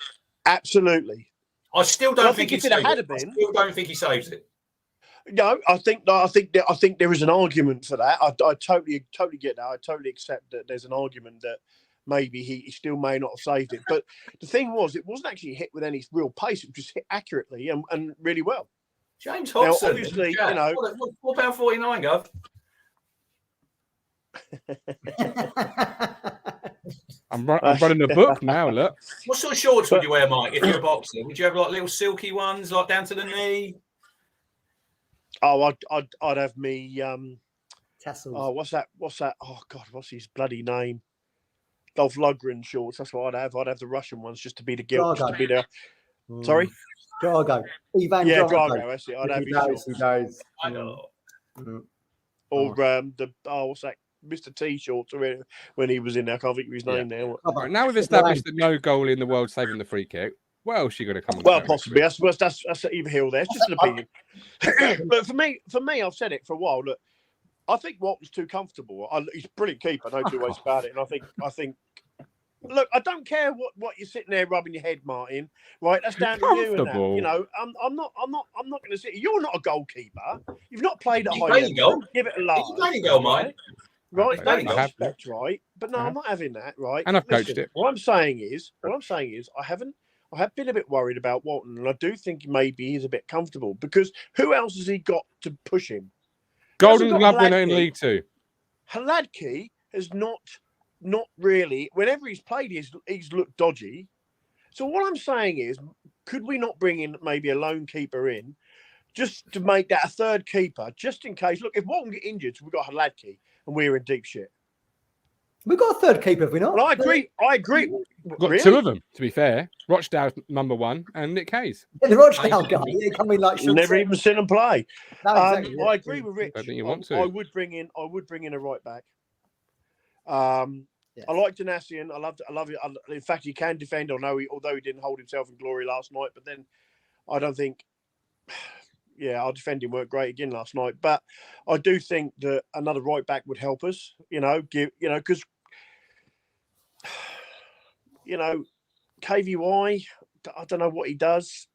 Absolutely. I still don't think he saves it. I still don't think he saves it. No, I think there is an argument for that. I totally get that. I totally accept that there's an argument that maybe he still may not have saved it. But the thing was, it wasn't actually hit with any real pace. It was just hit accurately and really well. James Hodgson, now, obviously, £4.49, Gov. I'm running the book now. Look, what sort of shorts would you wear, Mike? If you're a boxer, would you have like little silky ones, like down to the knee? Oh, I'd have me tassels. Oh, what's that? Oh God, what's his bloody name? Dolph Lundgren shorts. That's what I'd have. I'd have the Russian ones just to be the guilt. Just to be the. Sorry. Drago. Drago. That's it. I'd have his He does. I know. Or what's that? Mr. T shorts when he was in there. I can't think of his name now. Right, now we've established that no goal in the world saving the free kick. What else you going to come on? Well, possibly. That's either here or there. It's just an opinion. But for me, I've said it for a while. Look, I think Walton's too comfortable. He's a brilliant keeper. No two ways about it. And I think. Look, I don't care what you're sitting there rubbing your head, Martin. Right, that's down to you. And that. I'm not going to sit. You're not a goalkeeper. You've not played at high level. Give it a laugh. He's playing goal, Mike. Right, respect, right. But no, I'm not having that. Right, and I've coached it. What I'm saying is, I have been a bit worried about Walton, and I do think maybe he's a bit comfortable because who else has he got to push him? Golden Glove winner in League Two. Hladky has not really. Whenever he's played, he's looked dodgy. So what I'm saying is, could we not bring in maybe a lone keeper in, just to make that a third keeper, just in case? Look, if Walton get injured, we've got Hladky, and we're in deep shit. We've got a third keeper, have we not? Well, I agree. We've got two of them, to be fair. Rochdale's number one and Nick Hayes. Yeah, the Rochdale guy. Yeah, coming like never even seen him play. No, exactly, I agree with Rich. I think you want to. I would bring in a right back. I like Janassian. I love it. In fact, he can defend. Although he didn't hold himself in glory last night. But then I don't think. Yeah, our defending worked great again last night. But I do think that another right back would help us. Because. KVY, I don't know what he does.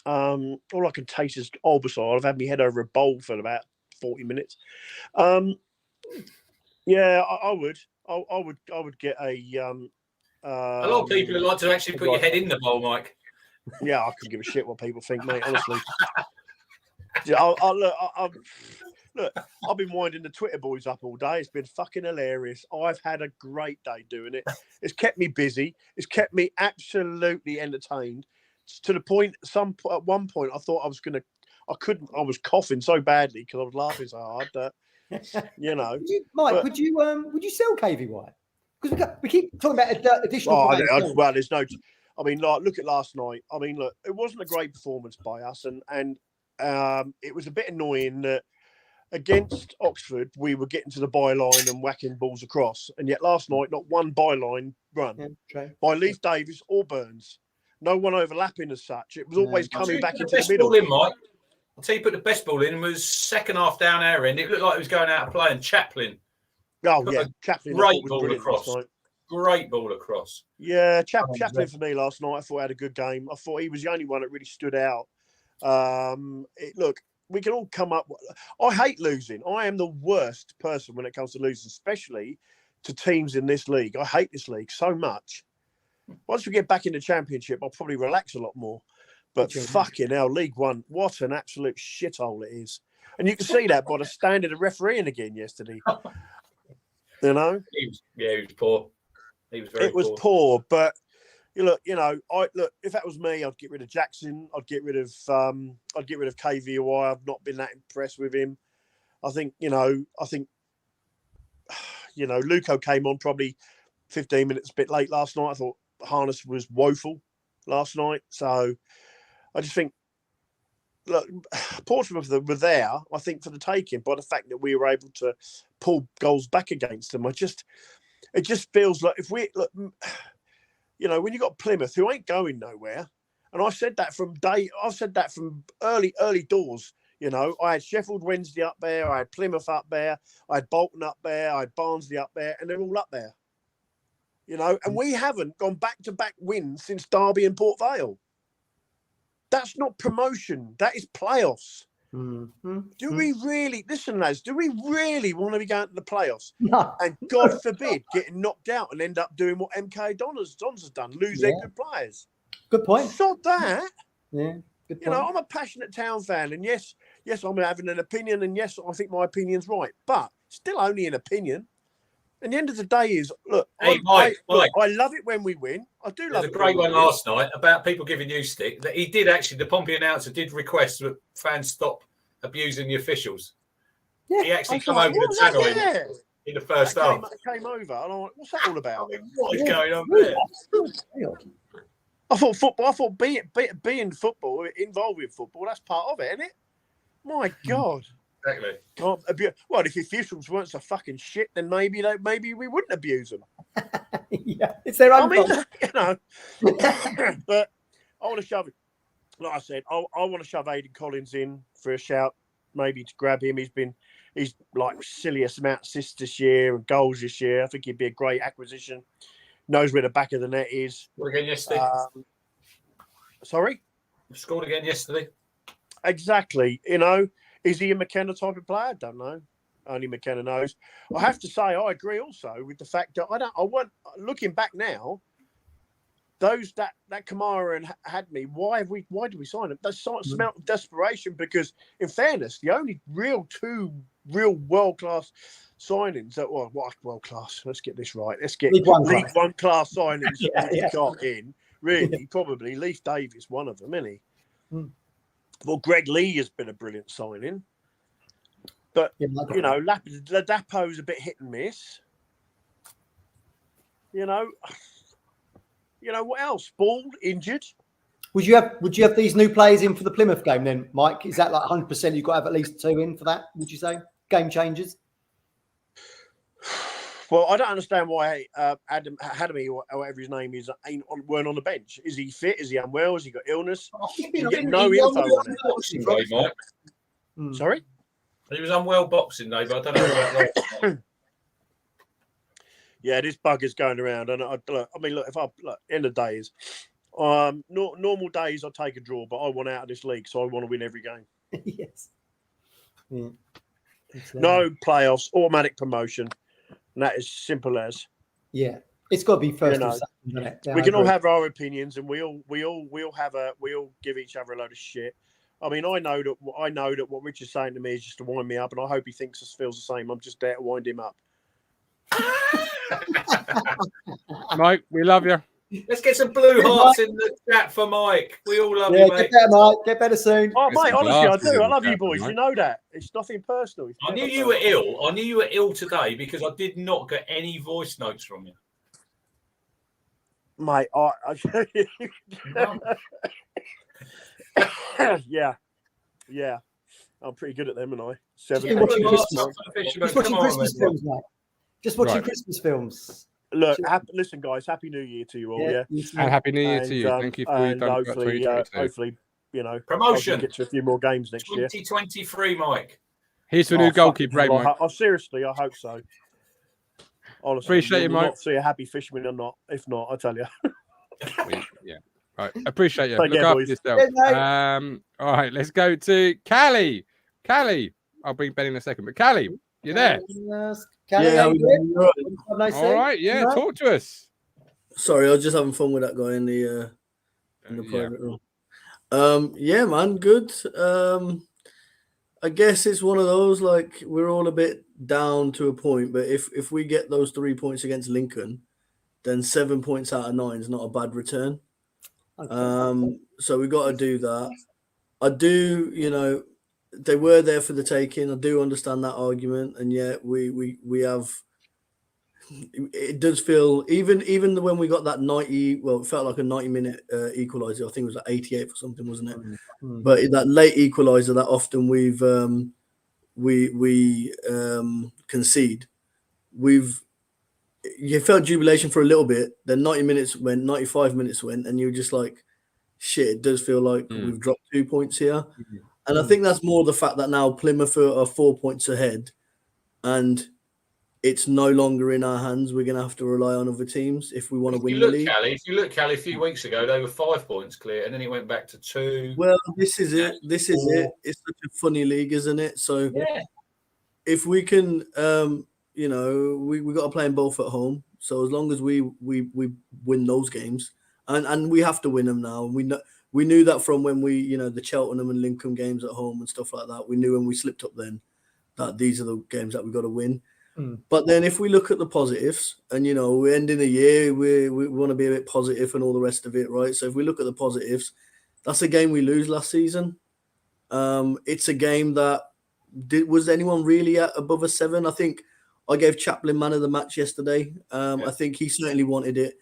All I can taste is Albasar. I've had my head over a bowl for about 40 minutes. I would. I would get a. A lot of people would like to actually put your head in the bowl, Mike. Yeah, I couldn't give a shit what people think, mate. Honestly. Look, I've been winding the Twitter boys up all day. It's been fucking hilarious. I've had a great day doing it. It's kept me busy. It's kept me absolutely entertained. To the point, at one point, I thought I was coughing so badly because I was laughing so hard that, Mike, would you sell KVY? Because we keep talking about additional. Well, there's no. I mean, like, look at last night. I mean, look, it wasn't a great performance by us, and it was a bit annoying that against Oxford we were getting to the byline and whacking balls across, and yet last night not one byline run by Leif Davis or Burns. No one overlapping as such. It was always coming back into the middle. Mike. I'll tell you, put the best ball in was second half down our end. It looked like it was going out of play, and Chaplin. Oh yeah, Chaplin. Great ball across. Great ball across. Yeah, Chaplin for me last night. I thought he had a good game. I thought he was the only one that really stood out. Look, we can all come up. I hate losing. I am the worst person when it comes to losing, especially to teams in this league. I hate this league so much. Once we get back in the Championship, I'll probably relax a lot more. But fucking hell, League One, what an absolute shithole it is. And you can see that by the standard of refereeing again yesterday. You know? He was poor. It was poor, but if that was me, I'd get rid of Jackson. I'd get rid of KVY. I've not been that impressed with him. I think Luco came on probably 15 minutes a bit late last night. I thought Harness was woeful last night. So I just think, look, Portsmouth were there, I think, for the taking by the fact that we were able to pull goals back against them. It just feels like if we look, when you got Plymouth who ain't going nowhere, and I've said that from early doors. I had Sheffield Wednesday up there, I had Plymouth up there, I had Bolton up there, I had Barnsley up there, and they're all up there. And we haven't gone back-to-back wins since Derby and Port Vale. That's not promotion. That is playoffs. Mm-hmm. Do we really, listen, lads, do we really want to be going to the playoffs? No. And God forbid, getting knocked out and end up doing what MK Dons has done, lose their good players. Good point. Sod that. Yeah. Good point. I'm a passionate Town fan, and yes, I'm having an opinion, and yes, I think my opinion's right, but still only an opinion. And the end of the day is, look, Mike. I love it when we win. I do love it. There's a great one last night about people giving you stick. That he did actually, the Pompey announcer did request that fans stop abusing the officials. Yeah, he actually come over the channel in the first half. Came over, and I'm like, what's that all about? What is going on there? I thought football. I thought being football, involved in football, that's part of it, isn't it? My God. Exactly. Well, if the officials weren't so fucking shit, then maybe we wouldn't abuse them. Yeah, it's their own. But I want to shove it. Like I said, I want to shove Aidan Collins in for a shout, maybe to grab him. He's like silliest amount of assists this year and goals this year. I think he'd be a great acquisition. Knows where the back of the net is. Scored again yesterday. Sorry? Scored again yesterday. Exactly. Is he a McKenna type of player? I don't know. Only McKenna knows. I have to say, I agree also with the fact that I want looking back now. Those that Kamara and Hadmi, why did we sign them? That smelt of desperation because, in fairness, the only two real world class signings that what world class? Let's get this right. Let's get League One class signings we got in. Really, probably Leif Davis, one of them, isn't he? Well, Greg Lee has been a brilliant signing, but Ladapo's a bit hit and miss. What else? Bald, injured. Would you have these new players in for the Plymouth game then, Mike? Is that like 100%? You've got to have at least two in for that. Would you say game changers? Well, I don't understand why Adam Hadami or whatever his name is weren't on the bench. Is he fit? Is he unwell? Has he got illness? No info on it. Sorry? He was unwell boxing day, but I don't know about that. Yeah, this bugger's going around. And end of days, normal days I take a draw, but I want out of this league, so I want to win every game. Yes. Yeah. No playoffs, automatic promotion. And that is simple as. Yeah, it's got to be first or second, isn't it? We can all have our opinions, and we all give each other a load of shit. I mean, I know that what Rich is saying to me is just to wind me up, and I hope he feels the same. I'm just there to wind him up. Mike, we love you. Let's get some blue hearts in the chat for Mike. We all love you, mate. Get better, Mike. Get better soon. Oh, mate, honestly, I do. I love you boys. You know that. It's nothing personal. I knew you were ill. I knew you were ill today because I did not get any voice notes from you. Mate, yeah. I'm pretty good at them, and I. Just 7. watching Well, Christmas. up for the fisherman. Just watching Come on, Christmas then. films, mate. Just watching Right. Christmas films. Look, listen, guys. Happy New Year to you all. Yeah, you too. And Happy New Year to you. And, Thank you for what you've and done for hopefully, 2022. hopefully, Promotion. I'll get to a few more games next year. 2023, Mike. Here's the new goalkeeper, right, Mike. Seriously, I hope so. Honestly, Appreciate you, we'll Mike. not see a happy fisherman or not. If not, I tell you. Yeah. All right. Appreciate you. Take Look care, after boys. yourself. All right. Let's go to Callie. Callie. I'll bring Ben in a second. But Callie, you there? Callie, how you doing? All right. Yeah. Talk to us. Sorry, I was just having fun with that guy in the private room. Yeah, man, good. I guess it's one of those, like, we're all a bit down to a point, but if we get those 3 points against Lincoln, then 7 points out of 9 is not a bad return. Okay. So we got to do that. I do, they were there for the taking. I do understand that argument, and yet we have. It does feel even when we got that 90, well, it felt like a 90-minute equaliser. I think it was like 88 or something, wasn't it? Mm-hmm. But that late equaliser that often we concede, you felt jubilation for a little bit. Then 90 minutes went, 95 minutes went, and you were just like, shit. It does feel like we've dropped 2 points here, and I think that's more the fact that now Plymouth are 4 points ahead, and it's no longer in our hands. We're going to have to rely on other teams if we want to win the league. If you look, Callie, a few weeks ago, they were 5 points clear, and then it went back to 2. Well, this is it. This is it. It's such a funny league, isn't it? So if we can, we got to play them both at home. So as long as we win those games, and we have to win them now. We knew that from when we, the Cheltenham and Lincoln games at home and stuff like that. We knew when we slipped up then that these are the games that we've got to win. But then if we look at the positives and, we're ending the year, we want to be a bit positive and all the rest of it, right? So if we look at the positives, that's a game we lose last season. It's a game that was anyone really at above a 7? I think I gave Chaplin man of the match yesterday. I think he certainly wanted it.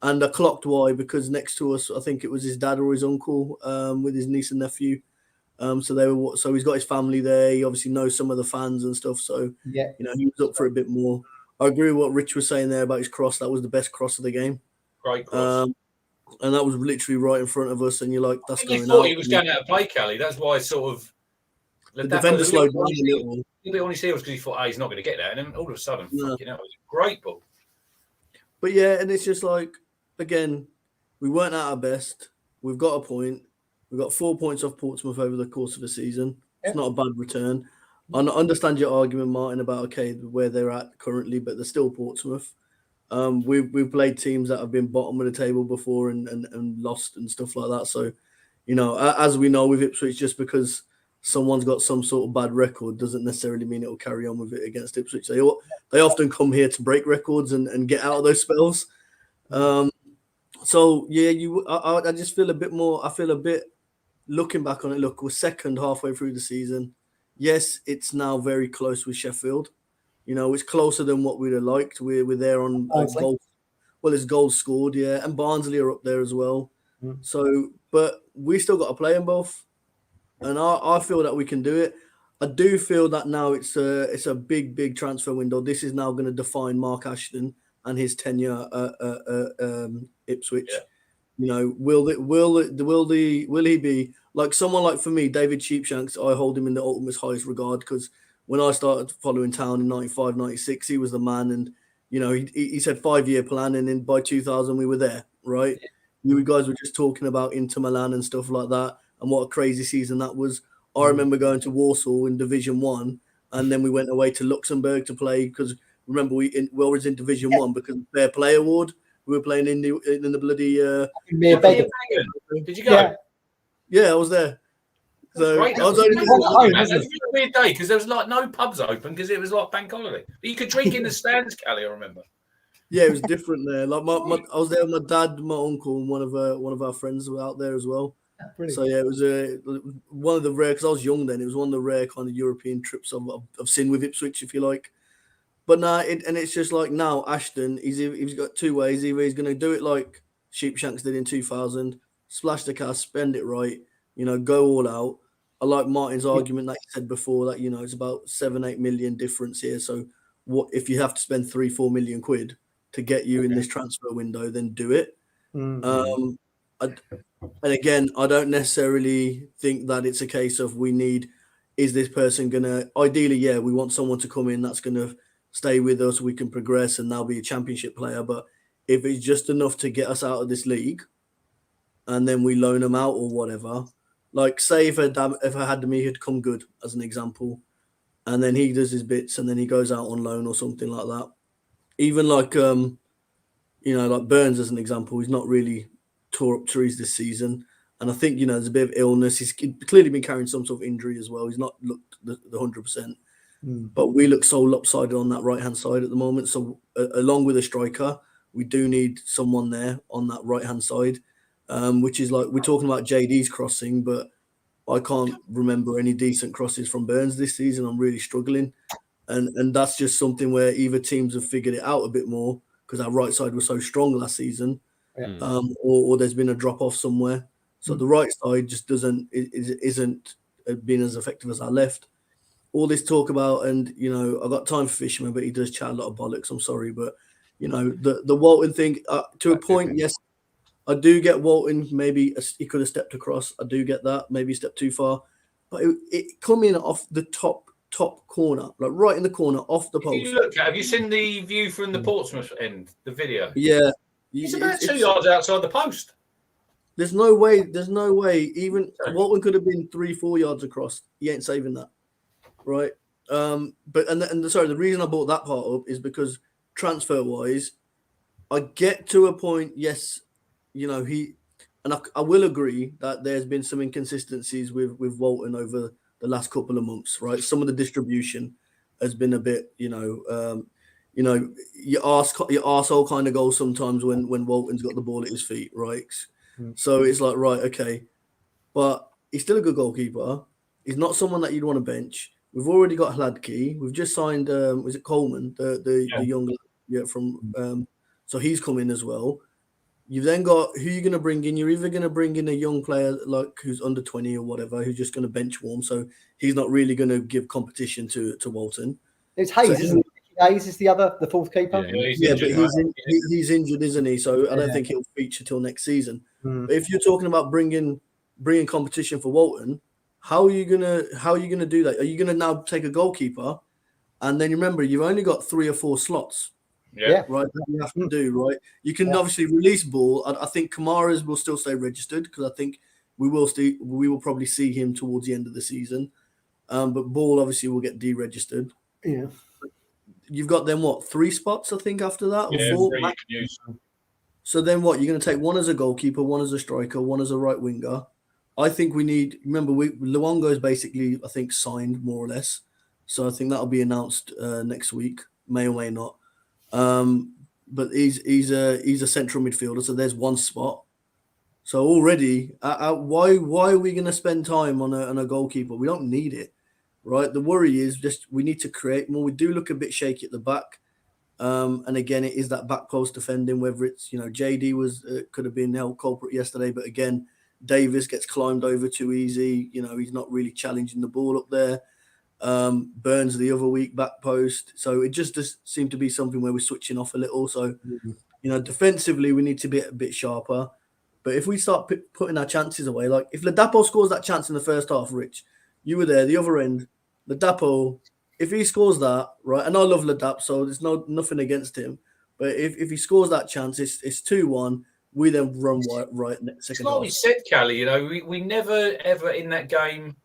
And I clocked why, because next to us, I think it was his dad or his uncle with his niece and nephew. So he's got his family there. He obviously knows some of the fans and stuff. So he was up for a bit more. I agree with what Rich was saying there about his cross. That was the best cross of the game. Great cross. And that was literally right in front of us. And you're like, that's going out. He thought he was going out of play, Callie. That's why sort of the defender slowed down a little. A little bit on his heels because he thought, he's not going to get that. And then all of a sudden, fucking hell, it was a great ball. But yeah, and it's just like, again, we weren't at our best. We've got a point. We got 4 points off Portsmouth over the course of the season. It's not a bad return. I understand your argument, Martin, about where they're at currently, but they're still Portsmouth. We've played teams that have been bottom of the table before and lost and stuff like that. So, as we know with Ipswich, just because someone's got some sort of bad record doesn't necessarily mean it'll carry on with it against Ipswich. They often come here to break records and get out of those spells. So yeah, I just feel a bit more. I feel a bit. Looking back on it, look, we're second halfway through the season. Yes, it's now very close with Sheffield. It's closer than what we'd have liked. We're there on goal. Well, it's goals scored, yeah, and Barnsley are up there as well. So, but we still got to play them both, and I feel that we can do it. I do feel that now it's a big transfer window. This is now going to define Mark Ashton and his tenure at Ipswich. Yeah. Will he be like someone like, for me, David Sheepshanks? I hold him in the ultimate highest regard because when I started following Town in 95, 96, he was the man, and he said 5-year plan, and then by 2000 we were there, right? Yeah. You guys were just talking about Inter Milan and stuff like that, and what a crazy season that was. I remember going to Warsaw in Division 1, and then we went away to Luxembourg to play because remember we was in Division 1 because of the Fair Play Award. We were playing in the bloody. Did you go? Yeah, I was there. So right. I was only. It was a weird day because there was like no pubs open because it was like bank holiday. But you could drink in the stands, Callie. I remember. Yeah, it was different there. Like I was there with my dad, my uncle, and one of our friends were out there as well. Brilliant. So yeah, it was one of the rare, because I was young then. It was one of the rare kind of European trips I've seen with Ipswich, if you like. But now, it's just like now Ashton, he's got two ways. Either he's going to do it like Sheepshanks did in 2000. Splash the cash, spend it right, go all out. I like Martin's argument that he said before that, it's about 7-8 million difference here. So what if you have to spend 3-4 million quid to get you in this transfer window, then do it. And again, I don't necessarily think that it's a case of is this person going to, ideally, yeah, we want someone to come in that's going to stay with us, we can progress and now be a championship player. But if it's just enough to get us out of this league and then we loan them out or whatever, like say if I had me, he'd come good as an example, and then he does his bits and then he goes out on loan or something like that. Even like, like Burns as an example, he's not really tore up trees this season. And I think, there's a bit of illness. He's clearly been carrying some sort of injury as well. He's not looked the 100%. But we look so lopsided on that right-hand side at the moment. So along with a striker, we do need someone there on that right-hand side, which is like we're talking about JD's crossing, but I can't remember any decent crosses from Burns this season. I'm really struggling. And that's just something where either teams have figured it out a bit more because our right side was so strong last season, or there's been a drop-off somewhere. So the right side just isn't being as effective as our left. All this talk about, and I've got time for Fisherman, but he does chat a lot of bollocks. I'm sorry, but the Walton thing to a point, yes, I do get Walton. Maybe he could have stepped across. I do get that. Maybe he stepped too far, but it come in off the top corner, like right in the corner, off the post. Have you seen the view from the Portsmouth end? The video. Yeah, it's about 2 yards outside the post. There's no way. Even Walton could have been 3-4 yards across. He ain't saving that, right? But the reason I brought that part up is because transfer wise, I get to a point. Yes, I will agree that there's been some inconsistencies with Walton over the last couple of months, right? Some of the distribution has been a bit, your arsehole kind of goes sometimes when Walton's got the ball at his feet, right? So it's like, right, okay. But he's still a good goalkeeper. He's not someone that you'd want to bench. We've already got Hladky. We've just signed, was it Coleman, the young from, so he's coming as well. You've then got who you're going to bring in. You're either going to bring in a young player like who's under 20 or whatever, who's just going to bench warm. So he's not really going to give competition to Walton. It's Hayes, isn't it? Hayes is the fourth keeper. Yeah, but he's injured, isn't he? So I don't think he'll feature till next season. But if you're talking about bringing competition for Walton, how are you gonna do that? Are you gonna now take a goalkeeper, and then remember you've only got 3 or 4 slots? Yeah. Right. That you have to do, right? You can obviously release Ball. I think Kamara's will still stay registered because I think we will probably see him towards the end of the season. But Ball obviously will get deregistered. Yeah. You've got then 3 spots, I think, after that? Or 4? So then what? You're going to take one as a goalkeeper, one as a striker, one as a right winger. I think we need, remember, Luongo is basically, I think, signed more or less. So I think that'll be announced next week, may or may not. But he's a central midfielder, so there's one spot. So already, why are we going to spend time on a goalkeeper? We don't need it, right? The worry is just we need to create more. We do look a bit shaky at the back, and again, it is that back post defending. Whether it's JD could have been held culprit yesterday, but again, Davis gets climbed over too easy. He's not really challenging the ball up there. Burns the other week back post, so it just does seem to be something where we're switching off a little. So defensively we need to be a bit sharper, but if we start putting our chances away, like if Ladapo scores that chance in the first half, Rich, you were there, the other end, Ladapo, if he scores that, right, and I love Ladap, so there's nothing against him, but if he scores that chance, it's 2-1. We then run right next second half. Like we said, Callie, we never ever in that game.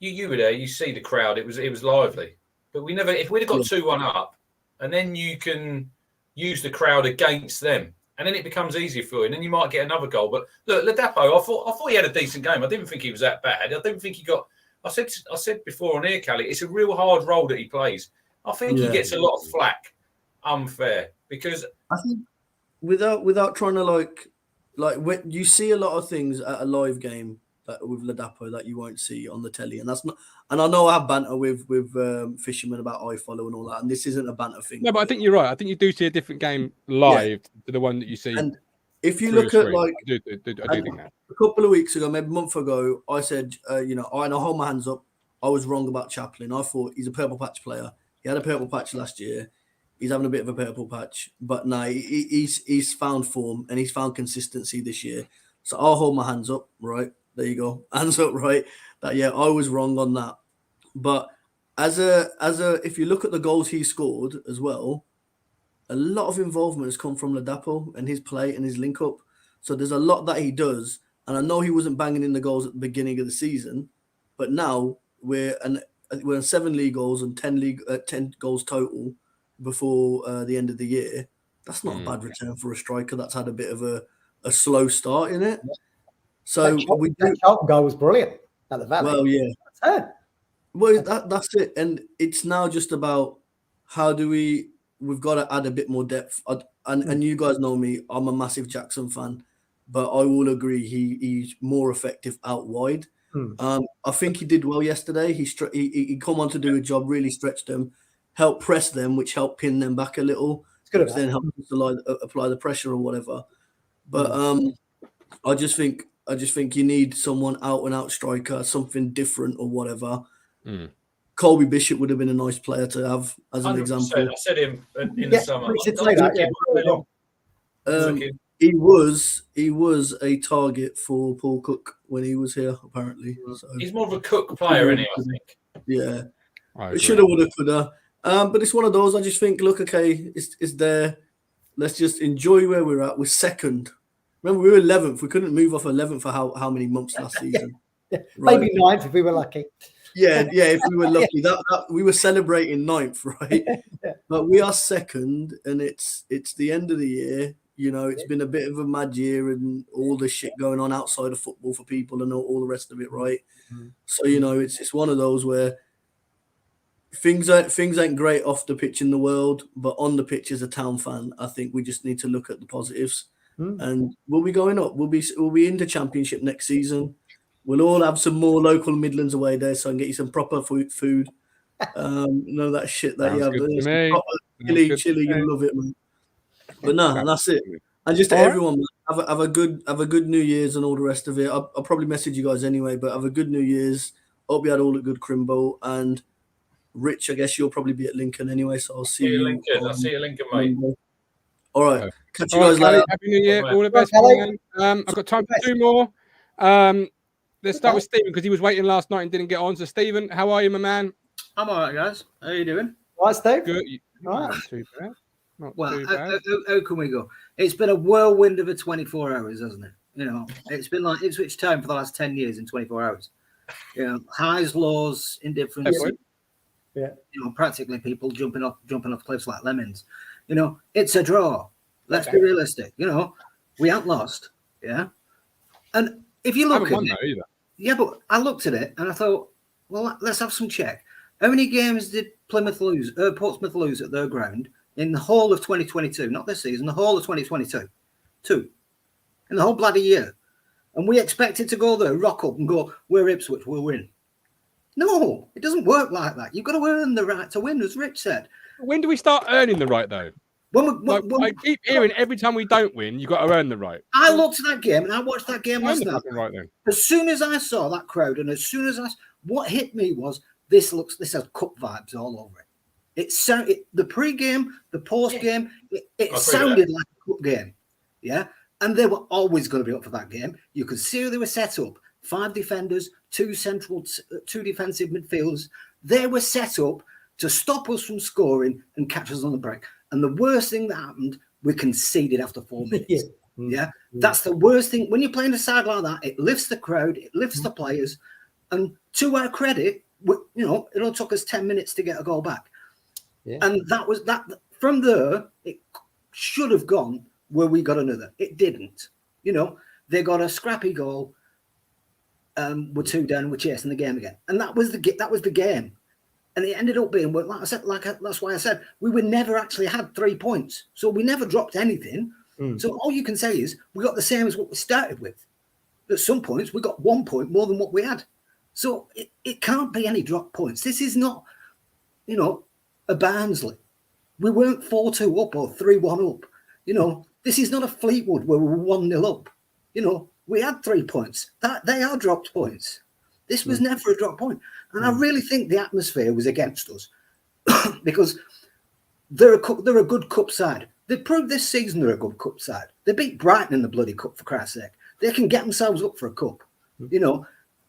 You were there. You see the crowd. It was lively, but we never. If we'd have got 2-1 up, and then you can use the crowd against them, and then it becomes easier for you, and then you might get another goal. But look, Ladapo, I thought he had a decent game. I didn't think he was that bad. I didn't think he got. I said before on here, Callie, it's a real hard role that he plays. I think he gets a lot of flack, unfair, because I think without trying to like when you see a lot of things at a live game with Ladapo that you won't see on the telly, and that's not. And I know I have banter with Fisherman about iFollow and all that, and this isn't a banter thing. No, but I think you're right. I think you do see a different game live to the one that you see if you through look the at screen. like I do think that. a couple of weeks ago, maybe a month ago, I said, and I hold my hands up. I was wrong about Chaplin. I thought he's a purple patch player. He had a purple patch last year. He's having a bit of a purple patch, but no, he's found form and he's found consistency this year. So I'll hold my hands up, right? There you go, hands up, right? That I was wrong on that. But as a if you look at the goals he scored as well, a lot of involvement has come from Ladapo and his play and his link up. So there's a lot that he does, and I know he wasn't banging in the goals at the beginning of the season, but now we're on 7 league goals and 10 goals total before the end of the year. That's not a bad return for a striker that's had a bit of a slow start in it. So that Charlton goal was brilliant at the Valley. Well, yeah. Well, that's it, and it's now just about how do we've got to add a bit more depth. And you guys know me, I'm a massive Jackson fan, but I will agree he's more effective out wide. I think he did well yesterday. He come on to do a job, really stretched them, helped press them, which helped pin them back a little. It's good, then help to apply the pressure or whatever. But I just think you need someone out and out striker, something different or whatever. Colby Bishop would have been a nice player to have as an example. I said him in the summer. He was a target for Paul Cook when he was here, apparently. So he's more of a Cook player, isn't he? I think. Yeah, it should have, would have, could have. But it's one of those. I just think, look, okay, it's there. Let's just enjoy where we're at. We're second. Remember, we were 11th. We couldn't move off 11th for how many months last season? Right? Maybe 9th if we were lucky. Yeah, if we were lucky, that we were celebrating 9th, right? But we are second, and it's the end of the year. It's been a bit of a mad year, and all the shit going on outside of football for people, and all the rest of it, right? So it's one of those where things ain't great off the pitch in the world, but on the pitch as a Town fan, I think we just need to look at the positives, and we'll be going up. We'll be in the Championship next season. We'll all have some more local Midlands away there, so I can get you some proper food. That shit that you have. Chili, you love it, man. But no, and that's it. And just to everyone, man, have a good New Year's and all the rest of it. I'll probably message you guys anyway, but have a good New Year's. Hope you had all a good Crimbo. And Rich, I guess you'll probably be at Lincoln anyway, so I'll see you. Lincoln. I'll see you, Lincoln, mate. All right, catch you guys later. Happy New Year, all the best, man. I've got time for 2 more. Let's start with Stephen because he was waiting last night and didn't get on. So, Stephen, how are you, my man? I'm all right, guys. How are you doing? All right, Steve. Good. All right. Not too bad. How can we go? It's been a whirlwind of a 24 hours, hasn't it? It's been like Ipswich Town for the last 10 years in 24 hours. Highs, lows, indifference. Practically people jumping off cliffs like lemons. It's a draw. Let's be realistic. We haven't lost. Yeah. And if you look at it, but I looked at it and I thought, well, let's have some check. How many games did Portsmouth lose at their ground in the whole of 2022? Not this season, the whole of 2022. 2. In the whole bloody year. And we expected to go there, rock up and go, we're Ipswich, we'll win. No, it doesn't work like that. You've got to earn the right to win, as Rich said. When do we start earning the right, though? I keep hearing every time we don't win, you've got to earn the right. I looked at that game and I watched that game last night. Right, then. As soon as I saw that crowd and as soon as what hit me was this has cup vibes all over it. The pre-game, the post-game, it sounded like a cup game. Yeah. And they were always going to be up for that game. You could see how they were set up. 5 defenders, 2 defensive midfielders. They were set up to stop us from scoring and catch us on the break. And the worst thing that happened, we conceded after 4 minutes. That's the worst thing. When you're playing a side like that, it lifts the crowd, it lifts the players. And to our credit, it only took us 10 minutes to get a goal back. And that was that. From there, it should have gone where we got another. It didn't. They got a scrappy goal. We're 2 down. We're chasing the game again, and that was the game. And it ended up being, like I said, that's why I said we would never actually had 3 points. So we never dropped anything. So all you can say is we got the same as what we started with. At some points, we got 1 point more than what we had. So it can't be any drop points. This is not, a Barnsley. We weren't 4-2 up or 3-1 up. This is not a Fleetwood where we were 1-0 up. You know, we had 3 points. They are dropped points. This was never a drop point. And I really think the atmosphere was against us because they're a good cup side. They proved this season they're a good cup side. They beat Brighton in the bloody cup, for Christ's sake. They can get themselves up for a cup, you know.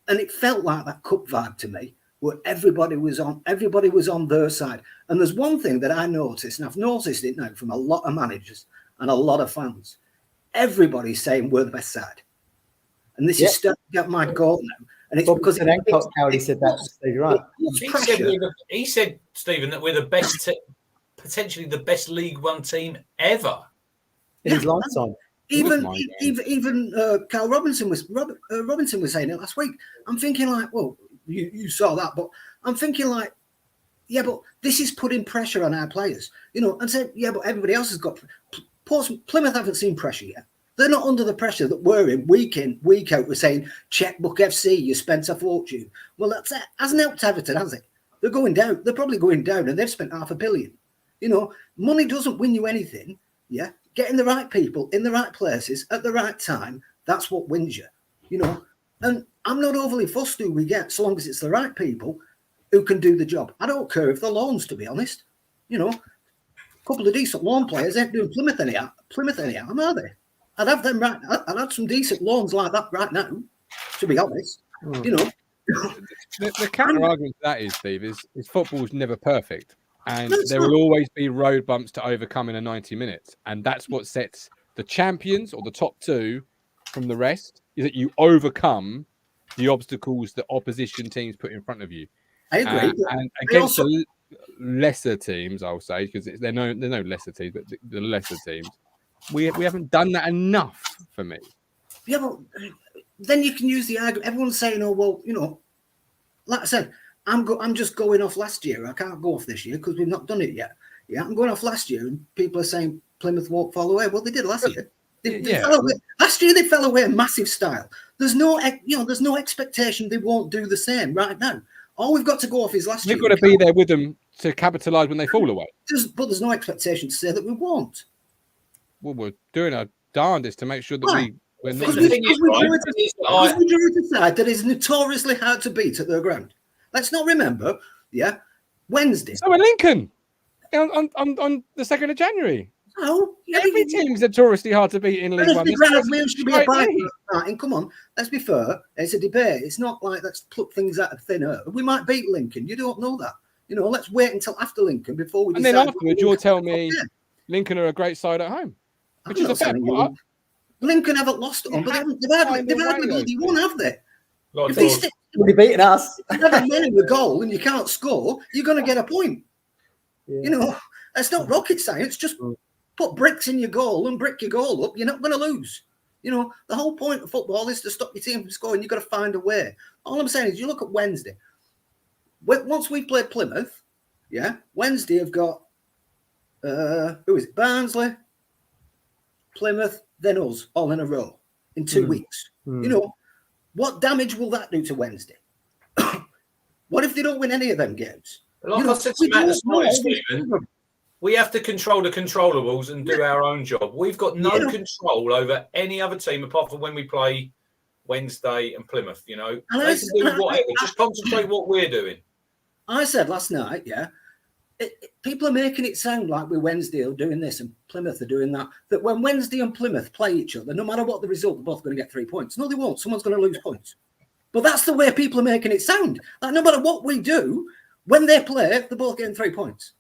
And it felt like that cup vibe to me, where everybody was on their side. And there's one thing that I noticed, and I've noticed it now from a lot of managers and a lot of fans. Everybody's saying we're the best side. And this is starting to get my goal now. And it's because Cowley said that. Steve, you're right. He said, Stephen, that we're the best, potentially the best League One team ever in his lifetime. Even Carl Robinson was saying it last week. I'm thinking like, well, you saw that, but I'm thinking like, yeah, but this is putting pressure on our players, you know, and say, yeah, but everybody else has got. Plymouth haven't seen pressure yet. They're not under the pressure that we're in, week out. We're saying checkbook FC, you spent a fortune. Well, that's it. Hasn't helped Everton, has it? They're going down. They're probably going down, and they've spent $500 million. You know, money doesn't win you anything. Yeah, getting the right people in the right places at the right time. That's what wins you. You know, and I'm not overly fussed who we get, so long as it's the right people who can do the job. I don't care if they're loans, to be honest. You know, a couple of decent loan players ain't doing Plymouth any harm, are they? I'd have them right. I'd have some decent loans like that right now, to be honest. You know, the counter argument to that is, Steve, is football's never perfect, and there will always be road bumps to overcome in a 90 minutes, and that's what sets the champions or the top two from the rest. Is that you overcome the obstacles that opposition teams put in front of you. I agree. And against the lesser teams, I'll say, because they're no lesser teams, but the lesser teams. We haven't done that enough for me. Yeah, but then you can use the argument. Everyone's saying, "Oh, well, you know," like I said, I'm just going off last year. I can't go off this year because we've not done it yet. Yeah, I'm going off last year, and people are saying Plymouth won't fall away. Well, they did last year. They fell away. Last year they fell away in massive style. There's no expectation they won't do the same right now. All we've got to go off is last year. We've got to be there with them to capitalise when they fall away. But there's no expectation to say that we won't. Well, we're doing our darndest to make sure that we're not. We drew a side that is notoriously hard to beat at their ground. Let's not remember, Wednesday. So we're Lincoln on the 2nd of January. Oh, every team's notoriously hard to beat in League One. Come on, let's be fair. It's a debate. It's not like let's pluck things out of thin air. We might beat Lincoln. You don't know that. You know, let's wait until after Lincoln before we. And then afterwards, you'll tell me Lincoln are a great side at home. Which is a fair part. Lincoln haven't lost it on, but they've hardly bloody won, have they? If they're beating us. If you have a man in the goal and you can't score, you're going to get a point. Yeah. You know, that's not rocket science. Just put bricks in your goal and brick your goal up. You're not going to lose. You know, the whole point of football is to stop your team from scoring. You've got to find a way. All I'm saying is you look at Wednesday. Once we played Plymouth, Wednesday have got, who is it? Barnsley, Plymouth, then us, all in a row in 2 weeks. You know, what damage will that do to Wednesday? What if they don't win any of them games? Like I said to Matt this morning, Stephen, we have to control the controllables and do our own job. We've got no control over any other team apart from when we play Wednesday and Plymouth. You know, they can do whatever. Just concentrate what we're doing. I said last night, people are making it sound like we're Wednesday are doing this and Plymouth are doing that. That when Wednesday and Plymouth play each other, no matter what the result, they're both going to get 3 points. No, they won't. Someone's going to lose points. But that's the way people are making it sound. Like no matter what we do, when they play, they're both getting 3 points.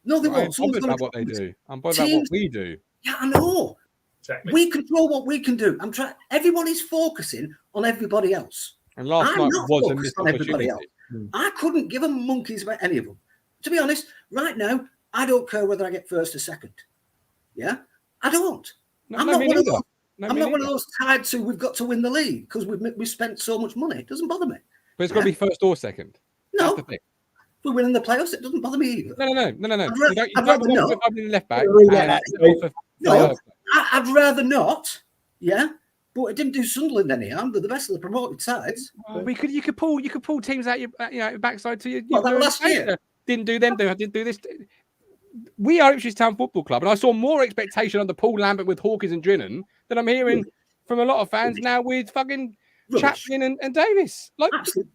No, they won't. I'm bothered about what they do. I'm bothered about what we do. Yeah, I know. Exactly. We control what we can do. I'm trying. Everybody's focusing on everybody else. And last night was a missed opportunity. I couldn't give a monkey's about any of them. To be honest, right now, I don't care whether I get first or second. Yeah, I don't. I'm not one of those tied to we've got to win the league because we've spent so much money. It doesn't bother me. But it's got to be first or second. No. That's the thing. If we win in the playoffs, it doesn't bother me either. No. I'd rather not. Yeah. But it didn't do Sunderland any harm. They're the best of the promoted sides. You could pull teams out your backside to you. Last year didn't do them. Didn't do this. we are Ipswich Town Football Club, and I saw more expectation under Paul Lambert with Hawkins and Drinnan than I'm hearing from a lot of fans now with fucking Chaplin and Davis. Like, absolutely.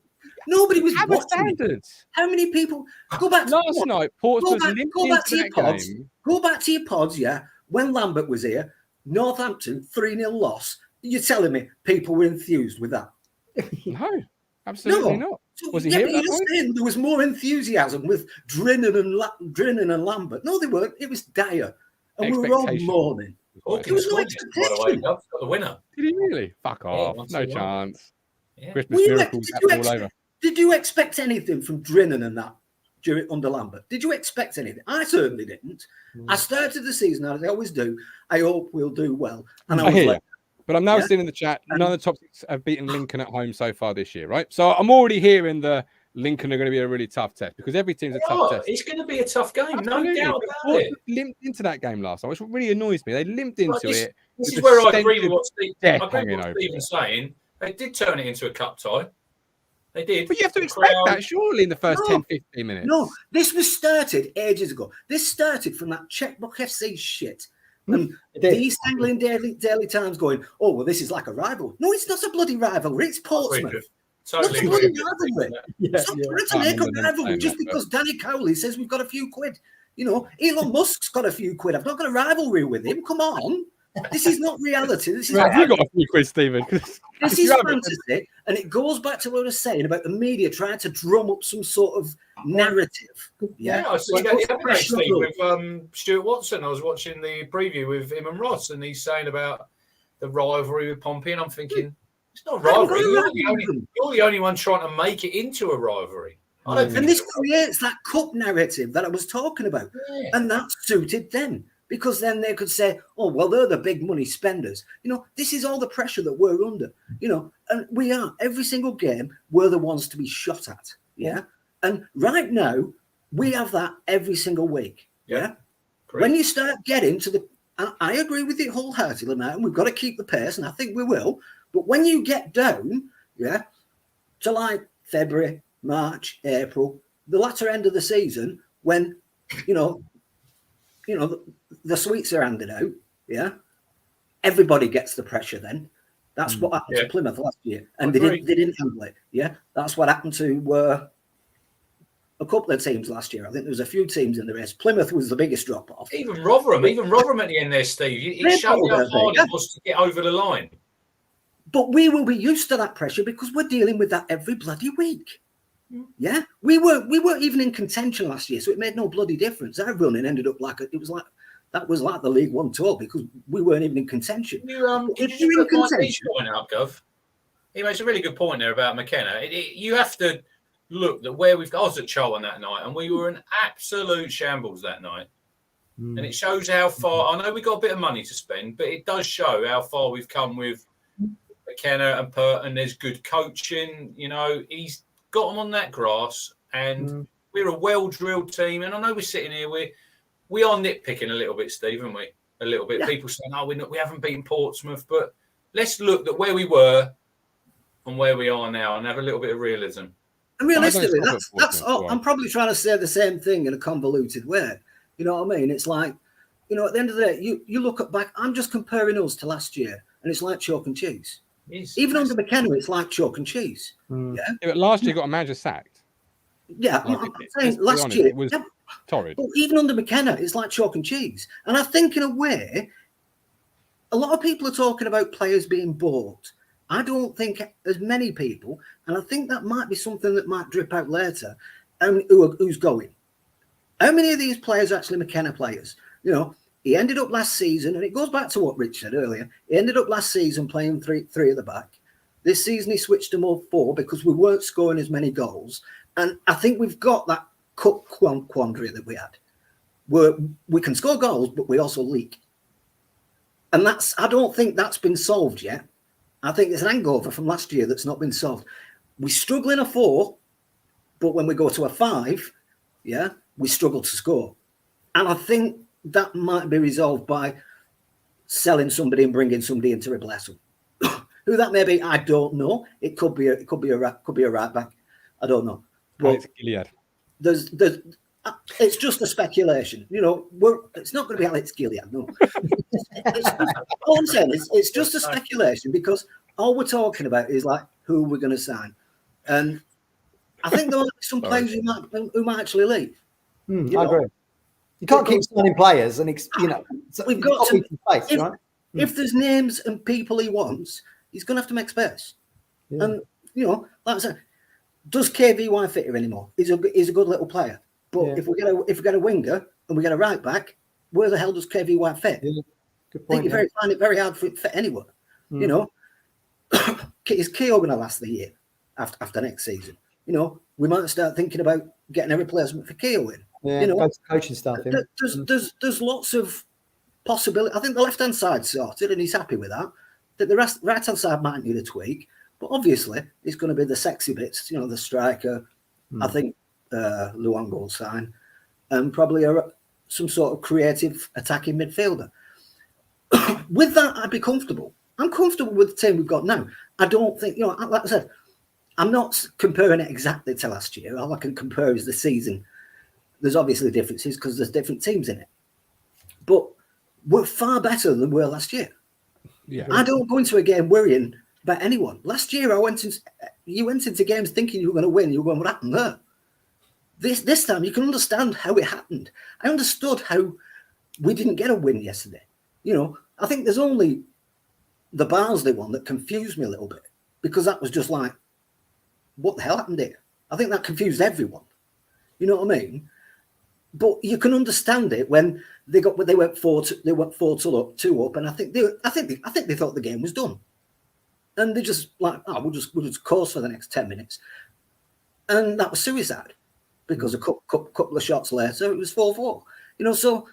Nobody was have a watching. standard. How many people go back to Last night? Portsmouth go back to your pods. Go back to your pods, yeah. When Lambert was here, Northampton 3-0 loss. You're telling me people were enthused with that? No, absolutely not. Was he here? But you're saying there was more enthusiasm with Drinnan and Lambert. No, they weren't. It was dire, and we were all mourning. There was no expectation. By the way, got the winner. Did he really? Fuck off! No chance. Yeah. Christmas miracles all over. Did you expect anything from Drinnan and that under Lambert? Did you expect anything? I certainly didn't. I started the season, as I always do. I hope we'll do well. And I was like, but I'm now seeing in the chat, none of the top six have beaten Lincoln at home so far this year, right? So I'm already hearing the Lincoln are going to be a really tough test because every team's a tough test. It's going to be a tough game, no doubt about it. Limped into that game last time, which really annoys me. They limped into it. This is where I agree with what Stephen's saying. They did turn it into a cup tie. They did. But you have to expect that, surely, in the first 10, 15 minutes. No, this was started ages ago. This started from that Checkbook FC shit. And the East Anglian Daily Times going, oh, well, this is like a rival. No, it's not a bloody rivalry. It's Portsmouth. Totally. It's not a bloody rivalry. Stop trying to make a rivalry just because Danny Cowley says we've got a few quid. You know, Elon Musk's got a few quid. I've not got a rivalry with him. Come on. This is not reality. This is you got a few quid, Stephen. This is fantasy, and it goes back to what I was saying about the media trying to drum up some sort of narrative. Yeah, I see that Steve, with Stuart Watson. I was watching the preview with him and Ross, and he's saying about the rivalry with Pompey, and I'm thinking, it's not a rivalry. You're the only one trying to make it into a rivalry. And this creates that cup narrative that I was talking about, and that suited them. Because then they could say, oh, well, they're the big money spenders. You know, this is all the pressure that we're under, you know, and we are. Every single game, we're the ones to be shot at. Yeah. And right now, we have that every single week. Yeah. When you start getting to the, and I agree with you wholeheartedly now, and we've got to keep the pace, and I think we will. But when you get down, to like February, March, April, the latter end of the season, when, you know, the sweets are handed out, everybody gets the pressure then. That's what happened to Plymouth last year. And they didn't handle it. Yeah. That's what happened to a couple of teams last year. I think there was a few teams in the race. Plymouth was the biggest drop off. Even Rotherham at the end there, Steve. It showed how hard it was to get over the line. But we will be used to that pressure because we're dealing with that every bloody week. Yeah, we weren't even in contention last year, so it made no bloody difference. Our running ended up like that was like the League One tour because we weren't even in contention. Could you just put Mike's point out, Gov? He makes a really good point there about McKenna. You have to look that where we've got. I was at Charlton that night, and we were in absolute shambles that night. And it shows how far. I know we got a bit of money to spend, but it does show how far we've come with McKenna and Pert. And there's good coaching. You know, he's got them on that grass, and we're a well-drilled team. And I know we're sitting here, we are nitpicking a little bit, Steve, aren't we? A little bit. Yeah. People saying, "Oh, we haven't beaten Portsmouth," but let's look at where we were and where we are now, and have a little bit of realism. And realistically, that's all. I'm probably trying to say the same thing in a convoluted way. You know what I mean? It's like, you know, at the end of the day, you look at back. I'm just comparing us to last year, and it's like chalk and cheese. Even under McKenna, it's like chalk and cheese. Yeah, but last year got a manager sacked. Yeah, I'm saying last year it was torrid. But even under McKenna, it's like chalk and cheese. And I think in a way, a lot of people are talking about players being bought. I don't think as many people, and I think that might be something that might drip out later. Who's going? How many of these players are actually McKenna players? You know, he ended up last season, and it goes back to what Rich said earlier. He ended up last season playing three at the back. This season he switched to more 4 because we weren't scoring as many goals. And I think we've got that cup quandary that we had, where we can score goals, but we also leak. And I don't think that's been solved yet. I think there's an hangover from last year that's not been solved. We struggle in a 4, but when we go to a 5, we struggle to score. And I think that might be resolved by selling somebody and bringing somebody in to replace them. Who that may be, I don't know. It could be a right back. I don't know. But there's it's just a speculation. You know, it's not going to be Alex Gilliard. No. All I'm saying is it's just a speculation because all we're talking about is like who we're going to sign, and I think there might be some players who might actually leave. I agree. You can't keep signing players, and we've got to place, right? If there's names and people he wants, he's going to have to make space. Yeah. And like I said, does KVY fit here anymore? He's a good little player, but if we get a winger and we get a right back, where the hell does KVY fit? Yeah. Good point. I think you find it very hard for it to fit anywhere. You know, is Keogh going to last the year after next season? You know, we might start thinking about getting a replacement for Keogh in. Yeah, you know, coaching staff. There's lots of possibility. I think the left-hand side sorted, and he's happy with that. That the right-hand side might need a tweak, but obviously it's going to be the sexy bits. You know, the striker. I think Luongo will sign, and probably some sort of creative attacking midfielder. With that, I'd be comfortable. I'm comfortable with the team we've got now. I don't think, like I said, I'm not comparing it exactly to last year. All I can compare is the season. There's obviously differences because there's different teams in it. But we're far better than we were last year. Yeah. I don't go into a game worrying about anyone. Last year, you went into games thinking you were going to win. You were going, what happened there? This time, you can understand how it happened. I understood how we didn't get a win yesterday. You know, I think there's only the Barnsley one that confused me a little bit because that was just like, what the hell happened here? I think that confused everyone. You know what I mean? But you can understand it when they went 4-2 up, and I think they thought the game was done, and they just like, we'll just course for the next 10 minutes, and that was suicide because a couple of shots later it was 4-4. You know, so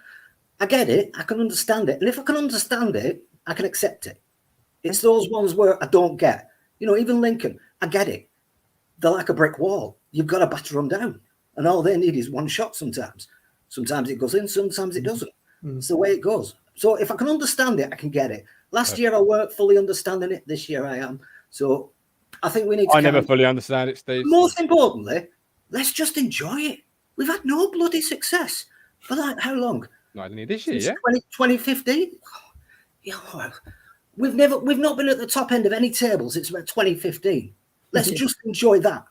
I get it, I can understand it, and if I can understand it, I can accept it. It's those ones where I don't get. You know, even Lincoln, I get it. They're like a brick wall. You've got to batter them down. And all they need is one shot sometimes. Sometimes it goes in, sometimes it doesn't. It's the way it goes. So if I can understand it, I can get it. Last year I weren't fully understanding it. This year I am. So I think we need to... I never fully understand it, Steve. Most importantly, let's just enjoy it. We've had no bloody success for like how long? Not only this year, Since 2015? We've not been at the top end of any tables since about 2015. Let's just enjoy that.